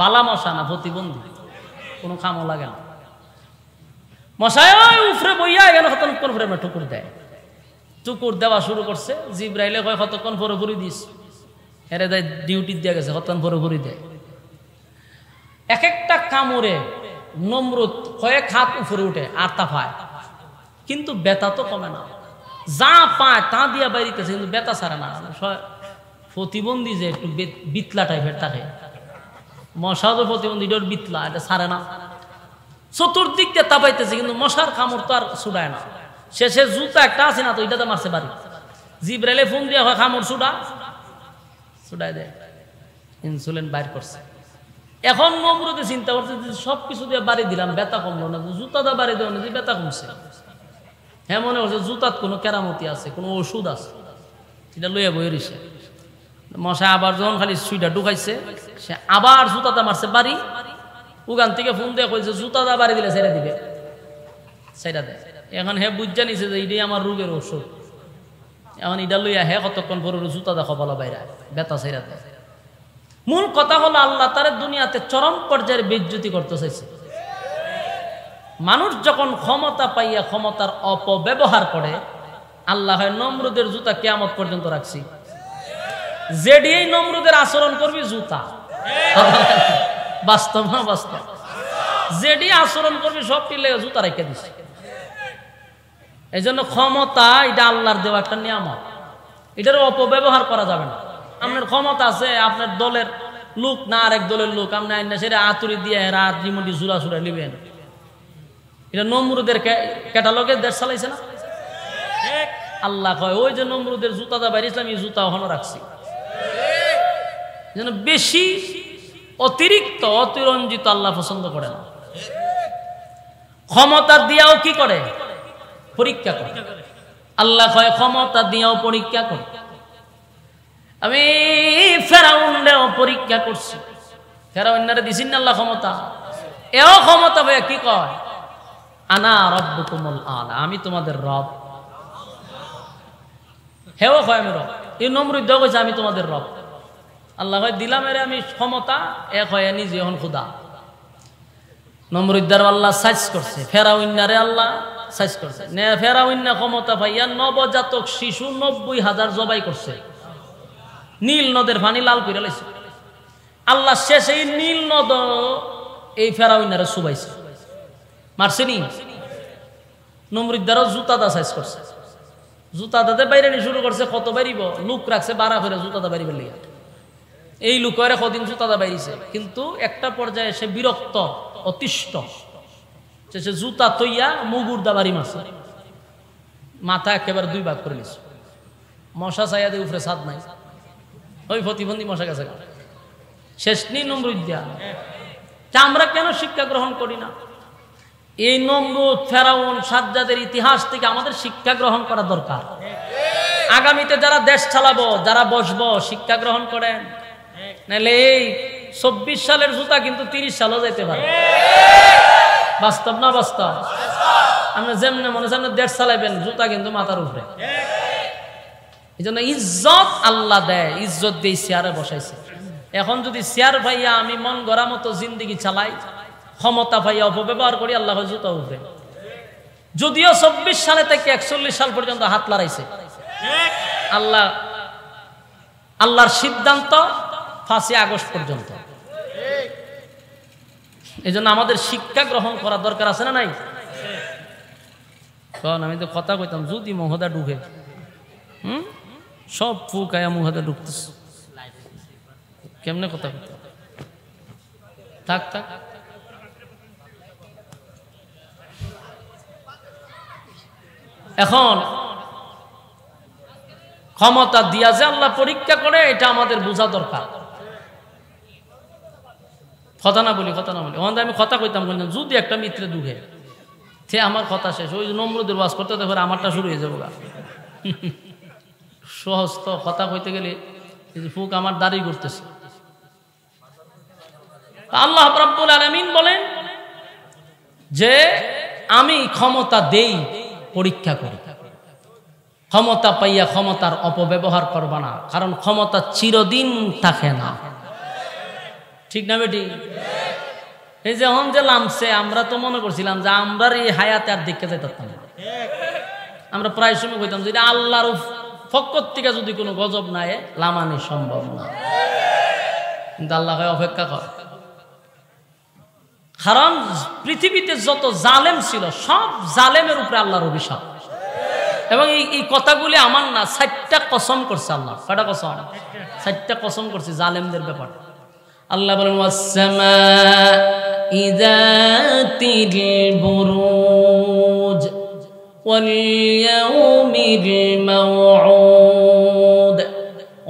বালা মশা না প্রতিবন্ধী, কোনো কামও লাগে না। মশায় উফরে বইয়া এখানে কতক্ষণ পরে ঠুকুর দেয়, টুকুর দেওয়া শুরু করছে। জিব্রাইলে কয় কতক্ষণ পরে ভরি দিস, এরে দেয় ডিউটি দিয়ে গেছে, কতক্ষণ পরে ভরি দেয়। এক একটা কামড়ে নমরুদ কয়েক হাত উপরে উঠে আর তা পায়, কিন্তু বেতা তো কমে না। যা পায় তা দিয়া বাইরিতেছে, কিন্তু বেতা ছাড়ে না। প্রতিবন্ধী যে একটু বিতলা টাইপের থাকে, মশা তো প্রতিবন্ধী, এটা বিতলা, এটা ছাড়ে না। চতুর্দিক দিয়ে তাপাইতেছে, কিন্তু মশার কামড় তো আর ছুটায় না। শেষে জুতা একটা আছে না তো, এটাতে মারছে বাড়ি। জিব্রাইলে ফোন দিয়ে হয় কামড় ছুটাই দেয়, ইনসুলিন বাইর করছে। এখন নমরুদে চিন্তা করছে যে সবকিছু দিয়ে বাড়ি দিলাম, ব্যথা কমলো না, জুতা দিয়ে বাড়ি দেওয়া না, যে ব্যথা কমছে। হ্যাঁ মনে করছে জুতাত কোনো কেরামতি আছে, কোনো ওষুধ আছে, এটা লইয়া বই রইছে। মশা আবার যখন খালি সুইটা ঢুকাইছে, সে আবার জুতাটা মারছে বাড়ি। ওখান থেকে ফোন দিয়ে কইছে জুতাটা বাড়ি দিলে ছেড়ে দিবে, ছেড়ে দেয়। এখন হে বুঝা নিছে যে এটাই আমার রোগের ওষুধ। এখন এটা লইয়া হে কতক্ষণ পরে জুতা দেখো বলা বাইরে, ব্যথা ছেড়ে দেয়। মূল কথা হলো আল্লাহ তার দুনিয়াতে চরম পর্যায়ের বেইজ্জতি করতে চাইছে। মানুষ যখন ক্ষমতা পাইয়া ক্ষমতার অপব্যবহার করে, আল্লাহ হয় নমরুদের জুতা কিয়ামত পর্যন্ত রাখছি, যেডি এই নমরুদের আচরণ করবি জুতা। বাস্তব না বাস্তব? যেডি আচরণ করবি সবটি লেগে জুতা রেখে দিছে। এই জন্য ক্ষমতা এটা আল্লাহর দেওয়া একটা নিয়ামত, এটার অপব্যবহার করা যাবে না। আপনার ক্ষমতা আছে, আপনার দলের লোক না আরেক দলের লোক, আপনি আইন সেটা আতুরি দিয়ে রাত রিমোটি জুড়া সুরা নিবেন। এটা নমরুদের ক্যাটালগে দেশ চালাইছে না? আল্লাহ কয় ওই যে নমরুদের জুতাটা বাইরেছিলাম, এই জুতা ওখানে রাখছি। যেন বেশি অতিরিক্ত অতিরঞ্জিত আল্লাহ পছন্দ করে না। ক্ষমতা দিয়াও কি করে? পরীক্ষা করে। আল্লাহ কয় ক্ষমতা দিয়াও পরীক্ষা করে। আমি ফেরাউনরেও পরীক্ষা করছি, ফেরাউনরে দিছিন না আল্লাহ ক্ষমতা, এও ক্ষমতা ভাইয়া কি কয়? আনা রব্বুকুমুল আলা, আমি তোমাদের রব। হেও কয় আমি রব। এই নমরুদ কইছে আমি তোমাদের রব। আল্লাহ কয় দিলাম এরে আমি ক্ষমতা, এ কয় নিজে এখন খুদা। নমরুদ্দার আল্লাহ সাইজ করছে, ফেরাউন্নারে আল্লাহ সাইজ করছে। ফেরাউন্না ক্ষমতা পাইয়া নবজাতক শিশু 90,000 জবাই করছে, নীল নদের পানি লাল করে লাইছে। আল্লাহ শেষে এই নীল নদ এই ফেরাউন্নারে চুবাইছে, মারছে নি। নমরুদ্দারও জুতা দা সাইজ করছে, জুতা দাতে বাইরে নি শুরু করছে। কত বাইরিব লোক রাখছে বাড়া করে জুতা দা বাইরিবার লিয়া। এই লোকের কদিন জুতা দা বাইরিছে, কিন্তু একটা পর্যায়ে সে বিরক্ত অতিষ্ঠ, সে জুতা তৈয়া মুগুর দা বাড়ি মারছে, মাথা একেবারে 2 ভাগ করে নিছে। মশা চাইয়া দিয়ে উপরে ছাদ নাই, ওই প্রতিবন্ধী মশা গেছে। শেষ নেই নমরুদ্দা। আমরা কেন শিক্ষা গ্রহণ করি না? এই নমরুদ ফেরাউন সাজ্জাদের ইতিহাস থেকে আমাদের শিক্ষা গ্রহণ করা দরকার। আগামীতে যারা দেশ চালাবো, যারা বসবো, শিক্ষা গ্রহণ করেন, নাহলে এই 24 সালের জুতা কিন্তু 30 সালও যেতে পারে। বাস্তব না বাস্তব? আপনি যেমনি মনে হচ্ছে দেশ চালাইবেন, জুতা কিন্তু মাথার উপরে। এই জন্য ইজ্জত আল্লাহ দেয়, ইজ্জত দিয়ে চেয়ারে বসাইছে। এখন যদি চেয়ার ভাইয়া আমি মন গড়া মতো জিন্দিগি চালাই, ক্ষমতা ভাইয়া অপব্যবহার করি, আল্লাহ জুতা উপরে। যদিও 24 সালে থেকে 41 সাল পর্যন্ত হাত লড়াইছে, আল্লাহর সিদ্ধান্ত 5 আগস্ট পর্যন্ত। এই জন্য আমাদের শিক্ষা গ্রহণ করা দরকার আছে না নাই? কারণ আমি তো কথা কইতাম, যদি মহদা ঢুকে সব ফুকায়া মুহাদা ঢুকতেছে, কেমনে কথা কইতাম? থাক থাক। এখন ক্ষমতা দিয়া যে আল্লাহ পরীক্ষা করে, এটা আমাদের বোঝা দরকার। কথা না বলি আমি কথা কইতাম, যদি একটা মিত্রে দুঃখে সে আমার কথা শেষ, ওই নমরুদের ওয়াজ করতে পারে, আমারটা শুরু হয়ে যাবো। সহজ তো কথা কইতে গেলে, ফুক আমার দাঁড়িয়ে করতেছে। আল্লাহ রাব্বুল আলামিন বলেন যে আমি ক্ষমতা দেই, পরীক্ষা করি। ক্ষমতা পাইয়া ক্ষমতার অপব্যবহার করবা না, কারণ ক্ষমতা চিরদিন থাকে না। ঠিক না বেটি? এই যে এখন যে লামছে, আমরা তো মনে করছিলাম যে আমরা এই হায়াতে আর দেখতে যেতাম না। আমরা প্রায় সময় কইতাম যে আল্লাহর পক্ষ থেকে যদি কোনো গজব নাই, লামানি সম্ভব না। কিন্তু আল্লাহ অপেক্ষা কর, কারণ পৃথিবীতে যত জালেম ছিল সব জালেমের উপরে আল্লাহর অভিশাপ। এবং এই কথাগুলি আমার না, 4টা কসম করছে আল্লাহ। কয়টা কসম? 4টা কসম করছে জালেমদের ব্যাপারে। আল্লাহ বলেন ওয়াস-সামা'i যাতিল বুরুজ ওয়াল ইয়াউমিল মাও'উদ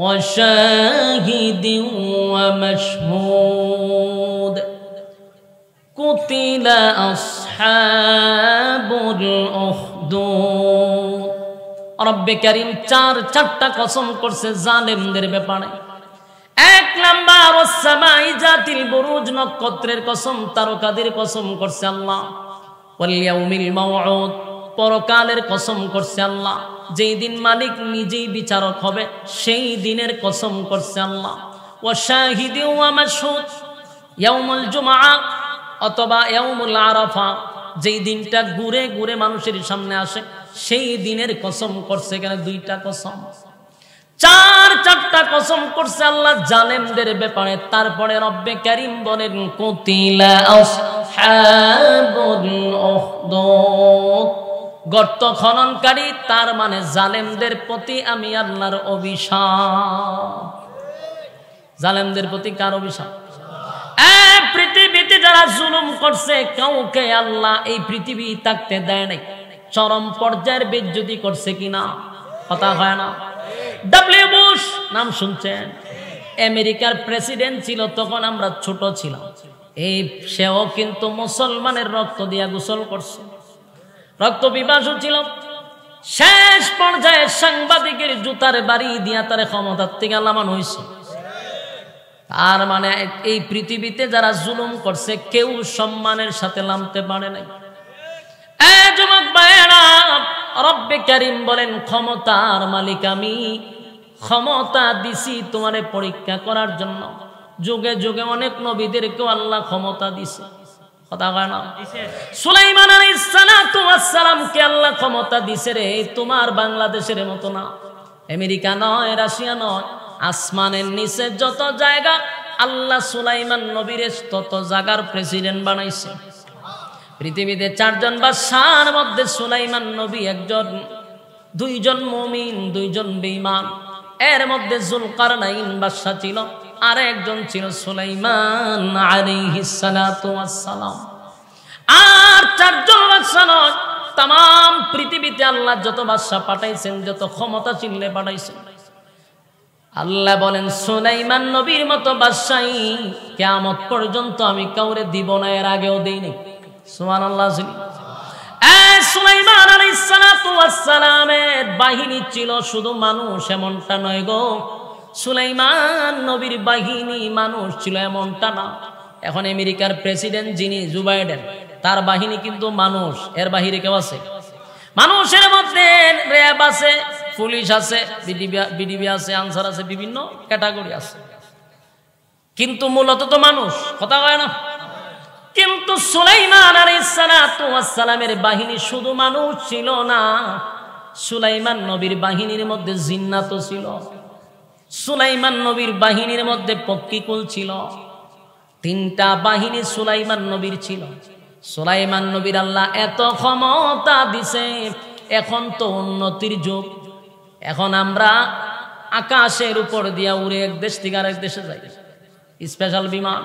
ওয়া শাহিদিন ওয়া মাশহুদ কুতিলা আসহাবুল উখদুদ। রব্বে কারীম 4টা কসম করছে জালেমদের ব্যাপারে। 1 নাম্বার ওয়াস-সামা'i যাতিল বুরুজ, নক্ষত্রের কসম, তারকাদের কসম করছে আল্লাহ। ওয়াল ইয়াউমিল মাও'উদ, পরকালের কসম করছে আল্লাহ। যেই দিন মালিক নিজেই বিচারক হবে, সেই দিনের কসম করছে আল্লাহ। ওয়া শাহিদি ওয়া মাশহুদ, ইয়াউমুল জুমআ অথবা ইয়াউমুল আরাফা, যেই দিনটা ঘুরে ঘুরে মানুষের সামনে আসে সেই দিনের কসম করছে। কেন দুইটা কসম, চারটা কসম করছে আল্লাহ জালেমদের ব্যাপারে। তারপরে রব্বে কারীম বলেন কুতিলা আসহাবুল উখদুদ, গর্ত খননকারী, তার মানে জালেমদের প্রতি আমি আল্লাহর অভিশাপ। জালেমদের প্রতি কার অভিশাপ? পৃথিবীতে যারা জুলুম করছে কাউকে আল্লাহ এই পৃথিবী থাকতে দেয় নাই, চরম পর্যায়ের বেইজ্জতি করছে কিনা কথা হয় না। ডব্লিউ বুশ নাম শুনছেন? আমেরিকার প্রেসিডেন্ট ছিল, তখন আমরা ছোট ছিলাম। এই সেও কিন্তু মুসলমানের রক্ত দিয়া গোসল করছে, রক্ত পিপাসু ছিল। শেষ পর্যায়ে সাংবাদিকের জুতার বাড়ি দিয়া তার ক্ষমতার থেকে নামানো হয়েছে। তার মানে এই পৃথিবীতে যারা জুলুম করছে কেউ সম্মানের সাথে নামতে পারে নাই। যুবক ভাইয়েরা, রব্বে কারীম বলেন ক্ষমতার মালিক আমি, ক্ষমতা দিছি তোমারে পরীক্ষা করার জন্য। যুগে যুগে অনেক নবীদেরকেও আল্লাহ ক্ষমতা দিছে, কথা কয় না? সুলাইমান আলাইহিস সালাতু ওয়াস সালামকে আল্লাহ ক্ষমতা দিছে রে, তোমার বাংলাদেশের মতো না, আমেরিকা নয়, রাশিয়া নয়, আসমানের নিচে যত জায়গা আল্লাহ সুলাইমান নবীর তত জায়গার প্রেসিডেন্ট বানাইছে। পৃথিবীতে 4 জন বাদশার মধ্যে সুলাইমান নবী একজন, 2 জন মুমিন 2 জন বেঈমান। এর মধ্যে যুলকারনাইন বাদশা ছিল, আর একজন ছিল সুলাইমান আলাইহিস সালাতু ওয়াস সালাম। আর 4 জন বাদশা নয়, तमाम পৃথিবীতে আল্লাহ যত বাদশা পাঠাইছেন, যত ক্ষমতা চিনলে পাঠাইছেন, আল্লাহ বলেন সুলাইমান নবীর মতো বাদশাহী কিয়ামত পর্যন্ত আমি কাউরে দিব না, এর আগেও দেইনি। সুবহানাল্লাহ। সুলাইমান আলাইহিস সালাতু ওয়াস সালামের বাহিনী ছিল শুধু মানুষ, এমনটা নয় গো। সুলাইমান নবীর বাহিনী মানুষ ছিল, এমনটা না। এখন আমেরিকার প্রেসিডেন্ট যিনি জো বাইডেন, তার বাহিনী কিন্তু মানুষ, এর বাহিরে কেউ আছে? মানুষের মধ্যে র্যাব আছে, পুলিশ আছে, বিডিবি আছে, আনসার আছে, বিভিন্ন ক্যাটাগরি আছে, কিন্তু মূলত তো মানুষ, কথা কয় না? কিন্তু সুলাইমান আলাইহিস সালাতু ওয়াস সালামের বাহিনী শুধু মানুষ ছিল না, সুলাইমান নবীর বাহিনীর মধ্যে জিন্নাতও ছিল। সুলাইমান নবীর বাহিনীর মধ্যে পক্ষীকুল ছিল। 3টা বাহিনী সুলাইমান নবীর ছিল। সুলাইমান নবীর আল্লাহ এত ক্ষমতা দিছে। এখন তো উন্নতির যুগ, এখন আমরা আকাশের উপর দিয়া উড়ে এক দেশ থেকে আরেক দেশে যাই, স্পেশাল বিমান,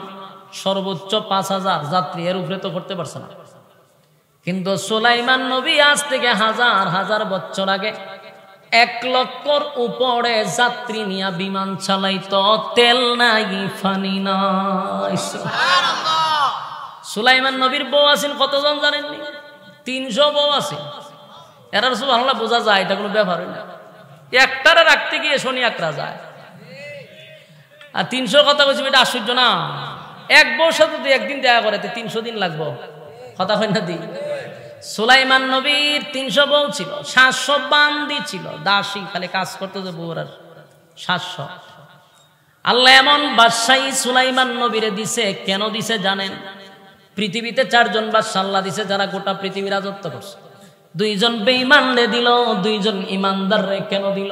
সর্বোচ্চ 5000 যাত্রী, এর উপরে তো করতে পারছে না। কিন্তু সুলাইমান নবী আজ থেকে হাজার হাজার বছর আগে 1 লক্ষর উপরে যাত্রী নিয়ে বিমান চালাইতো, তেল নাই, পানি নাই। সুলাইমান নবীর বউ আছেন কতজন জানেননি? 300 বউ আছে। এরা সুবহানাল্লাহ বোঝা যায়, এটা কোনো ব্যাপার না। একটারে রাখতে গিয়ে শনি একরা যায়, আর 300 কথা বলছি, এটা আশ্চর্য না? এক বউর সাথে যদি একদিন দেখা করে 300 দিন লাগবো, কথা হয় না দি? সুলাইমান নবীর 300 বউ ছিল, 700 বান্দি ছিল, দাসী, খালি কাজ করতে যে বউর, 700। আল্লাহ এমন বাদশাহী সুলাইমান নবীরে দিছে। কেন দিছে জানেন? পৃথিবীতে 4 জন বাদশা আল্লাহ দিছে যারা গোটা পৃথিবী রাজত্ব করছে। 2 জন বেঈমানরে দিল, 2 জন ইমানদাররে কেন দিল?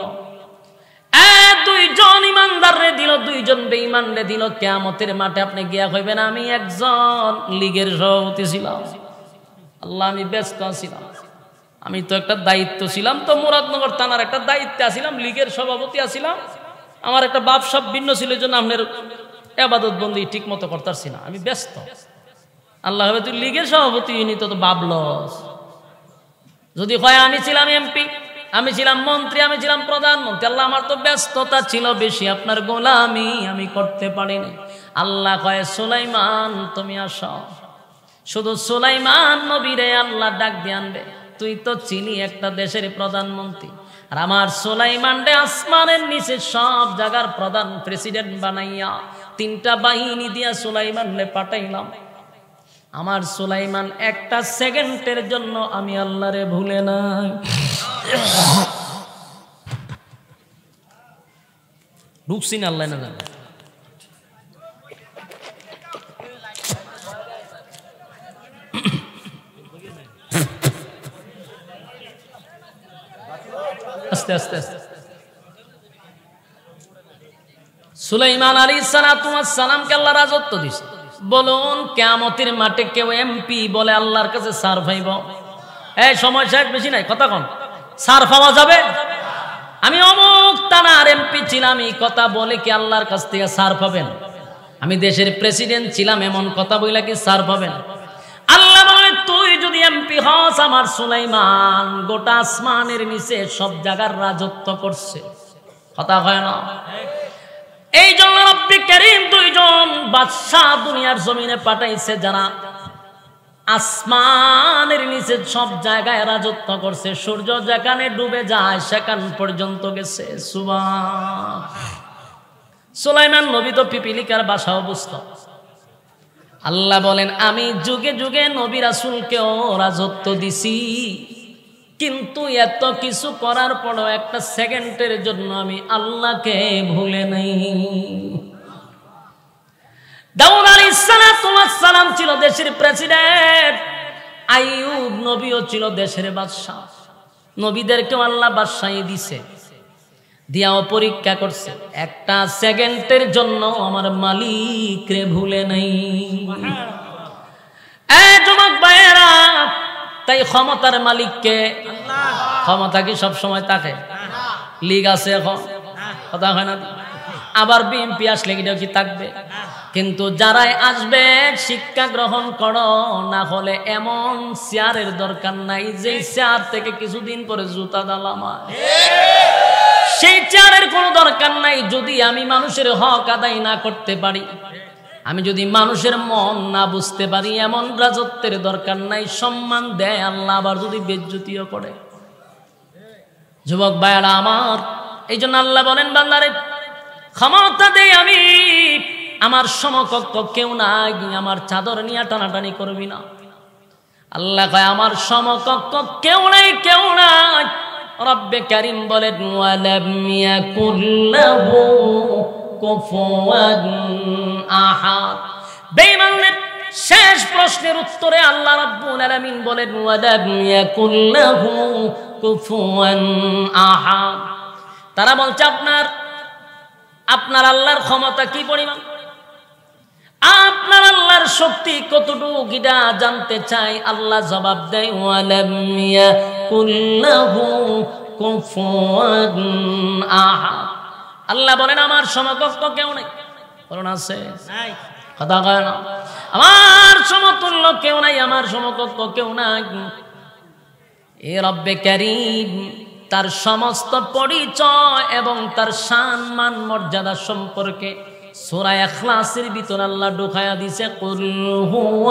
2 জন ইমানদাররে দিল, 2 জন বেঈমানরে দিল। কিয়ামতের মাঠে আপনি গিয়া কইবেন আমি একজন লীগের সভাপতি ছিলাম, আল্লাহ আমি ব্যস্ত ছিলাম, আমি তো একটা দায়িত্ব ছিলাম, তো মুরাদনগর থানার একটা দায়িত্বে আছিলাম, লীগের সভাপতি আছিলাম, আমার একটা বাপ সব ভিন্ন ছিল, এই জন্য আপনার ইবাদত বন্দি ঠিক মতো করতেছি না, আমি ব্যস্ত। আল্লাহ হবে তুই লীগের সভাপতি হইনি তো বাবলস। যদি কয় আমি ছিলাম এমপি, আমি ছিলাম মন্ত্রী, আমি ছিলাম প্রধানমন্ত্রী, আল্লাহ আমার তো ব্যস্ততা ছিল বেশি, আপনার গোলামি আমি করতে পারিনি। আল্লাহ কয় সুলাইমান তুমি আসো। শুধু সুলাইমান নবীরে আল্লাহ ডাক দিয়ে আনবে। তুই তো চিনি একটা দেশের প্রধানমন্ত্রী, আর আমার সুলাইমান রে আসমানের নিচে সব জায়গার প্রধান প্রেসিডেন্ট বানাইয়া 3টা বাহিনী দিয়া সুলাইমান রে পাঠাইলাম। আমার সুলাইমান একটা সেকেন্ডের জন্য আমি আল্লাহরে ভুলে নাই। ঢুকছি না আল্লাহ না জানে। আস্তে আস্তে আস্তে। সুলাইমান আলাইহিস সালাতু ওয়াস সালামকে আল্লাহ রাজত্ব দিয়েছে। বলুন কিয়ামতের মাঠে কেউ এমপি বলে আল্লাহর কাছে সার পাইব? এই সময় শেষ, বেশি নাই, কথা কন। সার পাওয়া যাবে? আমি অমুক থানার এমপি ছিলাম, এই কথা বলে কি আল্লাহর কাছ থেকে সার পাবেন? আমি দেশের প্রেসিডেন্ট ছিলাম, এমন কথা বলে কি সার পাবেন? আল্লাহ বলে তুই যদি এমপি হস, আমার সুলাইমান গোটা আসমানের নিচে সব জায়গার রাজত্ব করছে, কথা হয় না? এই জন্য রব্বি কারীম দুইজন বাদশা দুনিয়ার জমিনে পাঠাইছে, যারা আসমানের নিচে সব জায়গায় রাজত্ব করছে। সূর্য যেখানে ডুবে যায় সেখান পর্যন্ত গেছে। সুবহান। সুলাইমান নবী তো পিপিলিকার বাসা অবস্থা। আল্লাহ বলেন আমি যুগে যুগে নবী রাসূলকেও রাজত্ব দিছি, কিন্তু এত কিছু করার পরও একটা সেকেন্ডের জন্য আমি আল্লাহকে ভুলে নাই। দাউদ আলাইহিস সালাম ছিল দেশের প্রেসিডেন্ট, আইয়ুব নবীও ছিল দেশের বাদশা। নবীদেরকেও আল্লাহ বাদশাহী দিছে, দিয়াও পরীক্ষা করছে। একটা সেকেন্ডের জন্য আমার মালিক রে ভুলে নাই। এই যুবক ভাইয়েরা, তাই ক্ষমতার মালিককে, ক্ষমতা কি সব সময় থাকে? লীগ আছে এখন, কথা হয় না? আবার বিএনপি আসলে কি থাকবে? কিন্তু যারাই আসবে শিক্ষা গ্রহণ করো, না হলে এমন চেয়ারের দরকার নাই যে চেয়ার থেকে কিছুদিন পরে জুতা দালামায়। সেই চেয়ারের কোনো দরকার নাই যদি আমি মানুষের হক আদায় না করতে পারি, আমি যদি মানুষের মন না বুঝতে পারি। এমন রাজত্বের দরকার নাই। সম্মান দেয় আল্লাহ, আবার যদি বেজ্জতিও করে। যুবক ভাইরা আমার, এই জন্য আল্লাহ বলেন বান্দারে ক্ষমতা দেই আমি, আমার সমকক্ষ কেউ নাই, আমার চাদর নিয়ে টানাটানি করবি না। আল্লাহ কয় আমার সমকক্ষ কেউ নাই, কেউ নাই। রব্বে কারীম বলেন ওয়ালাম ইয়াকুল লাহু কুফুয়ান আহাদ। বেঈমানদের শেষ প্রশ্নের উত্তরে আল্লাহ রাব্বুল আলামিন বলেন ওয়ালাম ইয়াকুল লাহু কুফুয়ান আহাদ। তারা বলছে আপনার আল্লাহর ক্ষমতা কি পরিমাণ, আপনার আল্লাহর শক্তি কতটুকু এটা জানতে চাই। আল্লাহ জবাব দেয় ওয়ালাম ইয়াকুল লাহু কুফুয়ান আহাদ। আল্লাহ বলেন আমার সমকক্ষ কেউ নেই। বলুন আছে? নাই। কথা কয় না? আমার সমতুল্য কেউ নাই, আমার সমকক্ষ কেউ নাই। এ রব্বে কারীম তার সমস্ত পরিচয় এবং তার শান মান মর্যাদা সম্পর্কে সূরা ইখলাসের ভিতর আল্লাহ ঢুকায়া দিয়েছে কুল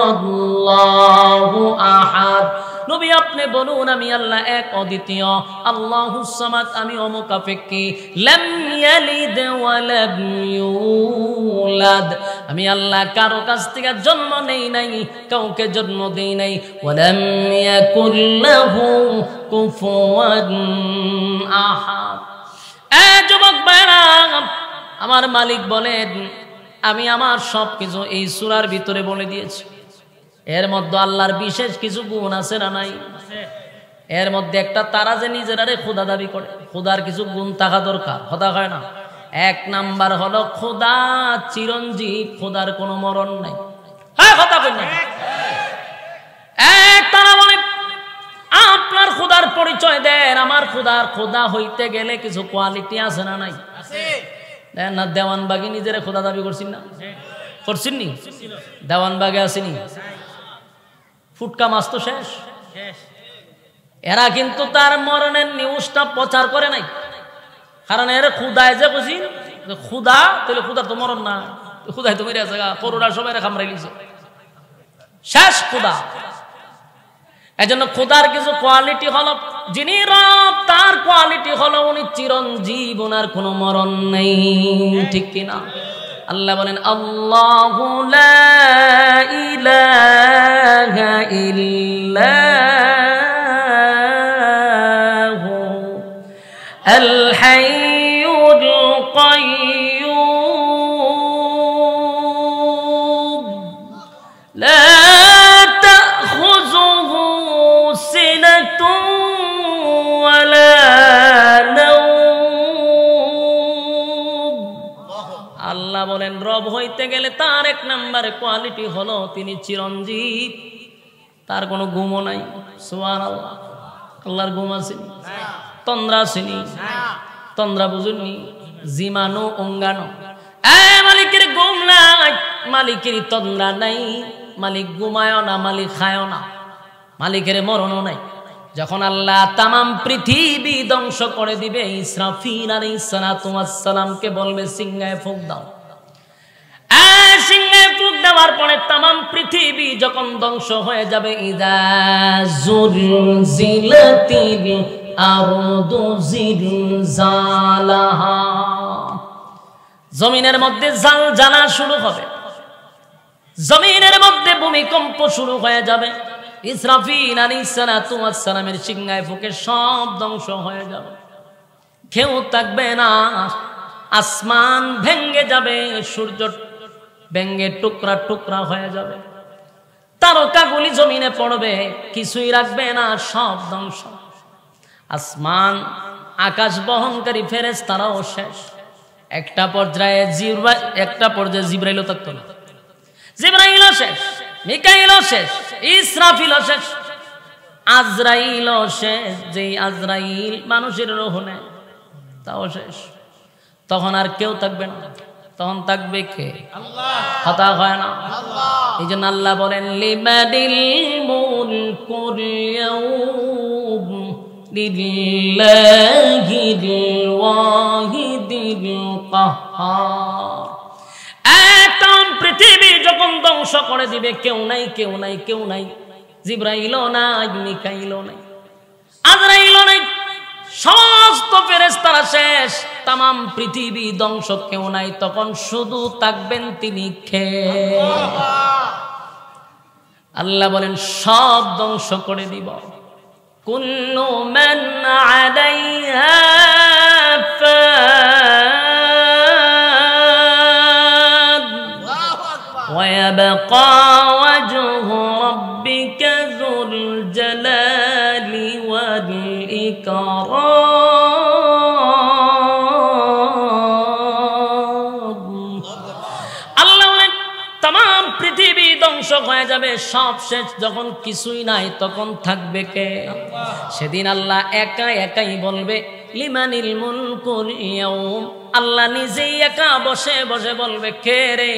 হুয়াল্লাহু আহাদ। নবী আপনি বলুন আমি আল্লাহ এক অদ্বিতীয়, আল্লাহুস সামাদ আমি অমুখাপেক্ষী, লাম ইয়ালিদ ওয়া লাম ইউলাদ আমি আল্লাহ কারো কাছ থেকে জন্ম নেই নাই, কাউকে জন্ম দেই নাই। ওয়া লাম ইয়াকুল লাহু কুফুয়ান আহাদ। এ যুবক ভাইরা, আমার মালিক বলেন আমি আমার সবকিছু এই সূরার ভিতরে বলে দিয়েছি। এর মধ্যে আল্লাহর বিশেষ কিছু গুণ আছে না নাই? এর মধ্যে একটা, তারা যে নিজেরারে খোদা দাবি করে, খোদার কিছু গুণ থাকা দরকার, কথা হয় না? এক নাম্বার হলো খোদা চিরঞ্জীব, খোদার কোনো মরণ নাই। হ্যাঁ, কথা কই না? তারা বলে আপনার খোদার পরিচয় দেন। আমার খোদা হইতে গেলে কিছু কোয়ালিটি আছে না নাই? না দেওয়ানবাগে নিজেরা খোদা দাবি করছেন না? করছেন নি? দেওয়ানবাগে আসেনি? ফুটকা মাছ তো শেষ। এরা কিন্তু তার মরণের নিউজটা প্রচার করে নাই, কারণ এর খুদায় যে বুঝি খুদা, তাহলে খুদা তো মরণ না, খুদায় তো মেরে আছে, করোনা সবাই খামড়াই লিছে, শেষ খুদা। এজন্য খোদার কিছু কোয়ালিটি হলো, যিনি রব তার কোয়ালিটি হলো উনি চিরঞ্জীব, ওনার কোনো মরণ নেই, ঠিক কিনা? আল্লাহ বলেন আল্লাহু লা ইলাহা ইল্লাহু আল হাইয়ুল কাইয়্যুম লা তাখুযুহু সিনাতুন ওয়ালা নাওম নাম্বার কোয়ালিটি হলো তিনি চিরঞ্জীব, তার কোনো ঘুমও নাই। সুবহানাল্লাহ। আল্লাহর ঘুম আছে? তন্দ্রা আসেনি? তন্দ্রা বুঝুননি? জিমানো অঙ্গানো। মালিকের ঘুম নাই, মালিকের তন্দ্রা নাই, মালিক ঘুমায় না, মালিক খায় না, মালিকের মরণও নাই। যখন আল্লাহ তামাম পৃথিবী ধ্বংস করে দিবে, ইসরাফিল আলাইহিস সালাতু ওয়াস সালামকে বলবে সিংহায় ফুঁক দাও। সিংহায় ফুঁক দেওয়ার পরে তামাম পৃথিবী যখন ধ্বংস হয়ে যাবে, ইযা যুলজিলাতিল আরদু জিলজালাহা, জমিনের মধ্যে জালজালা শুরু হবে, জমিনের মধ্যে ভূমিকম্প শুরু হয়ে যাবে। ইসরাফিল আলাইহিস সালাতু ওয়াস সালামের সিংহায় ফুঁকে সব ধ্বংস হয়ে যাবে, কেউ থাকবে না। আসমান ভেঙে যাবে, সূর্য ভেঙে টুকরা টুকরা হয়ে যাবে, তারকাগুলি জমিনে পড়বে, কিছুই রাখবে না, সব ধ্বংস। আসমান আকাশ বহনকারী ফেরেশতারাও শেষ। একটা পর্যায়ে জিবরাইলও থাকতো না, জিবরাইলও শেষ, মিকাইলও শেষ, ইসরাফিলও শেষ, আজরাইলও শেষ। যেই আজরাইল মানুষের রূহ নেয় তাও শেষ। তখন আর কেউ থাকবে না, তখন থাকবে কে? আল্লাহ। কথা হয় না? এই জন্য আল্লাহ বলেন লিমানিল মুলকুল ইয়াউম লিল্লাহিল ওয়াহিদিল কাহ্হার। একদম পৃথিবী যখন ধ্বংস করে দিবে, কেউ নাই, কেউ নাই, কেউ নাই, জিবরাইলও নাই, মিকাইলও নাই, আজরাইলও নাই, সমস্ত ফেরেশতারা শেষ, তামাম পৃথিবী ধ্বংস, কেউ নাই। তখন শুধু থাকবেন তিনি কে? আল্লাহ বলেন সব ধ্বংস করে দিব। কুল্লু মান আলাইহা ফান ওয়া ইয়াবকা ওয়াজহু রাব্বিকা যুল জালালি ওয়াল ইকরাম। আল্লাহ বলেন তামাম পৃথিবী ধ্বংস হয়ে যাবে, সব শেষ। যখন কিছুই নাই তখন থাকবে কে? সেদিন আল্লাহ একা একাই বলবে লিমানিল মুলকুল ইয়াউম। আল্লাহ নিজেই একা বসে বসে বলবে, কে রে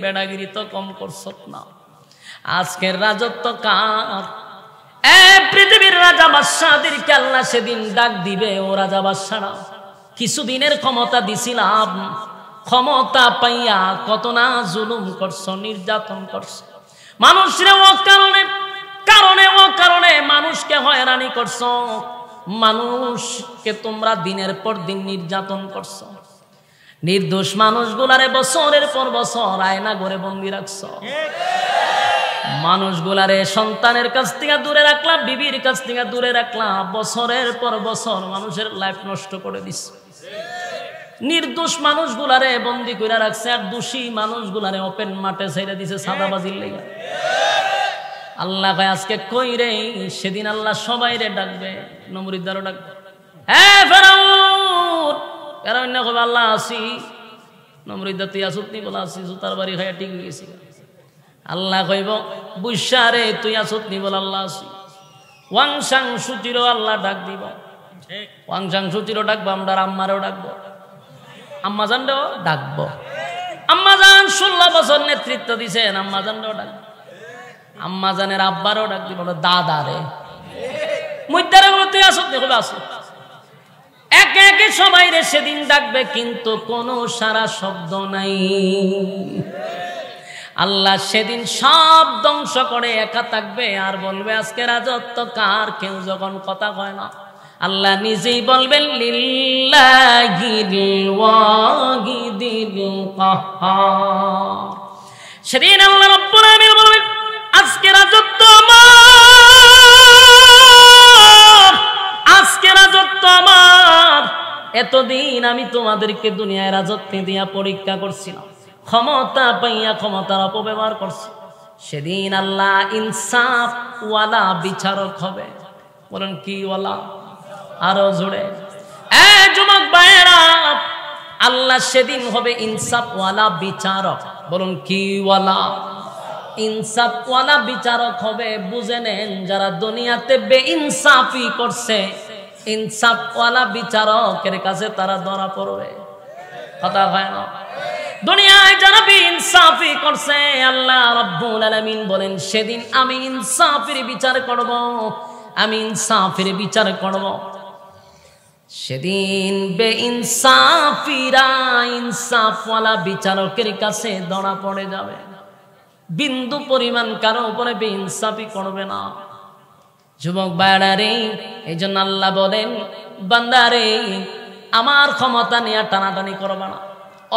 বেড়াগিরি তো কম করছত না, আজকের রাজত্ব কার? পৃথিবীর রাজা বাদশাহদেরকে আল্লাহ সেদিন ডাক দিবে, ও রাজা বাদশাহরা কিছুদিনের ক্ষমতা দিছিলাম, ক্ষমতা পাইয়া কত না জুলুম করছো, নির্যাতন করছো, মানুষরে ও কারণে মানুষকে হয়রানি করছো, মানুষকে তোমরা দিনের পর দিন নির্যাতন করছো, নির্দোষ মানুষগুলারে বছরের পর বছর আয়না ঘরে বন্দি রাখছো, মানুষগুলারে সন্তানের কাছ থেকে দূরে রাখলা, বিবির কাছ থেকে দূরে রাখলা, বছরের পর বছর মানুষের লাইফ নষ্ট করে দিস। নির্দোষ মানুষগুলারে বন্দি করে রাখছে, আর দোষী মানুষগুলারে ওপেন মাঠে ছেড়ে দিছে সাদাবাজির লেগে। আল্লাহ কয় আজকে কই রে? সেদিন আল্লাহ সবাই রে ডাকবে, নমরুদ্দারও ডাকবে, হ্যাঁ ফেরাউন, ফেরাউন না কবে আল্লাহ আসি, নমরুদ্দা তুই আসুত নি? বলা আসি, জুতার বাড়ি খাইয়া ঠিক হয়ে গেছি। আল্লাহ কইব বুঝা রে তুই আসত নি? বল আল্লাহ আসি। ওয়াংসাং সুচিরও আল্লাহ ডাক দিব, ওয়াংসাং সুচিরও ডাকবো, আমরা আম্মারও ডাকবো, আম্মাজানও ডাকবো। আম্মাজান 16 বছর নেতৃত্ব দিছেন, আম্মাজানও ডাকবো, আম্মাজানের আব্বারও ডাক দিব, দাদা রে মুইদারে বলে তুই আসত নি? কবে আসো? একে একে সবাই রে সেদিন ডাকবে, কিন্তু কোনো সারা শব্দ নাই। আল্লাহ সেদিন সব ধ্বংস করে একা থাকবে, আর বলবে আজকে রাজত্ব কার? কেউ যখন কথা কয় না, আল্লাহ নিজেই বলবেন লিল্লাহিল ওয়াহিদিল কাহ্হার। সেদিন আল্লাহ রাব্বুল আলামিন বলবেন আজকে রাজত্ব আমার, আজকে রাজত্ব আমার। এতদিন আমি তোমাদেরকে দুনিয়ায় রাজত্ব দিয়া পরীক্ষা করছিলাম, ক্ষমতা পাইয়া ক্ষমতার অপব্যবহার করছে। সেদিন আল্লাহ ইনসাফ ওয়ালা বিচারক হবে। বলেন কি ওয়ালা? আরো জোরে যুবক ভাইয়েরা, আল্লাহ সেদিন হবে ইনসাফ ওয়ালা বিচারক। বলুন কি ওয়ালা? ইনসাফওয়ালা বিচারক হবে। বুঝে নেন, যারা দুনিয়াতে বেইনসাফি করছে, ইনসাফওয়ালা বিচারকের কাছে তারা ধরা পড়বে। কথা হয় না? দুনিয়ায় যারা বেইনসাফি করছে, আল্লাহ রাব্বুল আলামিন বলেন সেদিন আমি ইনসাফের বিচার করব, আমি ইনসাফের বিচার করব। সেদিন বেইনসাফিরা ইনসাফওয়ালা বিচারকের কাছে ধরা পড়ে যাবে। বিন্দু পরিমাণ কারো উপরে বেইনসাফি করবে না। যুবক ভাইরা রে, এই জন্য আল্লাহ বলেন বান্দারে আমার ক্ষমতা নিয়ে টানাটানি করবে না।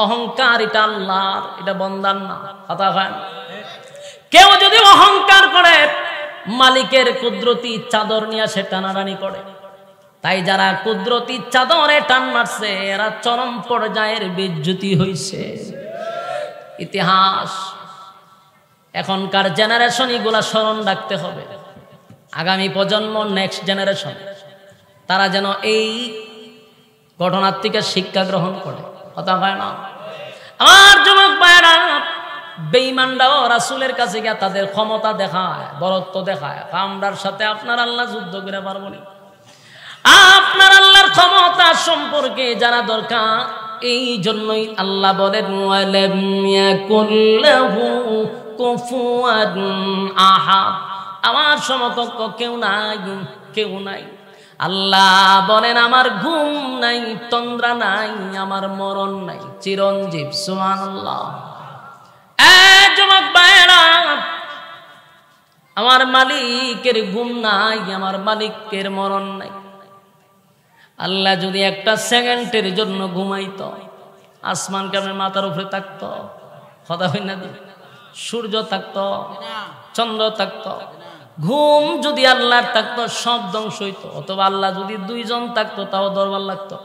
অহংকার এটা আল্লাহর, এটা বান্দার না। কথা হয়? কেউ যদি অহংকার করে মালিকের কুদরতি চাদর নিয়ে সে টানাটানি করে। তাই যারা কুদরতি চাদরে টান মারছে এরা চরম পর্যায়ের বেইজ্জতি হইছে। ইতিহাস এখনকার জেনারেশন এগুলা স্মরণ রাখতে হবে। আগামী প্রজন্ম, নেক্সট জেনারেশন, তারা যেন এই ঘটনার থেকে শিক্ষা গ্রহণ করে। কথা হয় না? আমার যুবক ভাইরা, বেঈমানরাও রাসূলের কাছে গিয়ে তাদের ক্ষমতা দেখায়, বরত্ব দেখায়। আমরার সাথে আপনার আল্লাহ যুদ্ধ করে পারবো না। আপনার আল্লাহর ক্ষমতা সম্পর্কে জানা দরকার। এই জন্যই আল্লাহ বলেন ওয়ালাম ইয়াকুল্লাহু কুফুয়ান আহাদ, আমার সমকক্ষ কেউ নাই, কেউ নাই। আল্লাহ বলেন আমার ঘুম নাই, তন্দ্রা নাই, আমার মরণ নাই, চিরঞ্জীব। সুবহানাল্লাহ। যুবক ভাইরা, আমার মালিকের ঘুম নাই, আমার মালিকের মরণ নাই। আল্লাহ যদি একটা সেকেন্ডের জন্য ঘুমাইতো, আসমান কেমন মাথার উপরে থাকতো? কথা হয় না? সূর্য থাকতো, চন্দ্র থাকতো। ঘুম যদি আল্লাহর থাকতো সব ধ্বংস হইতো। অথবা আল্লাহ যদি দুইজন থাকতো তাও দরবার লাগতো।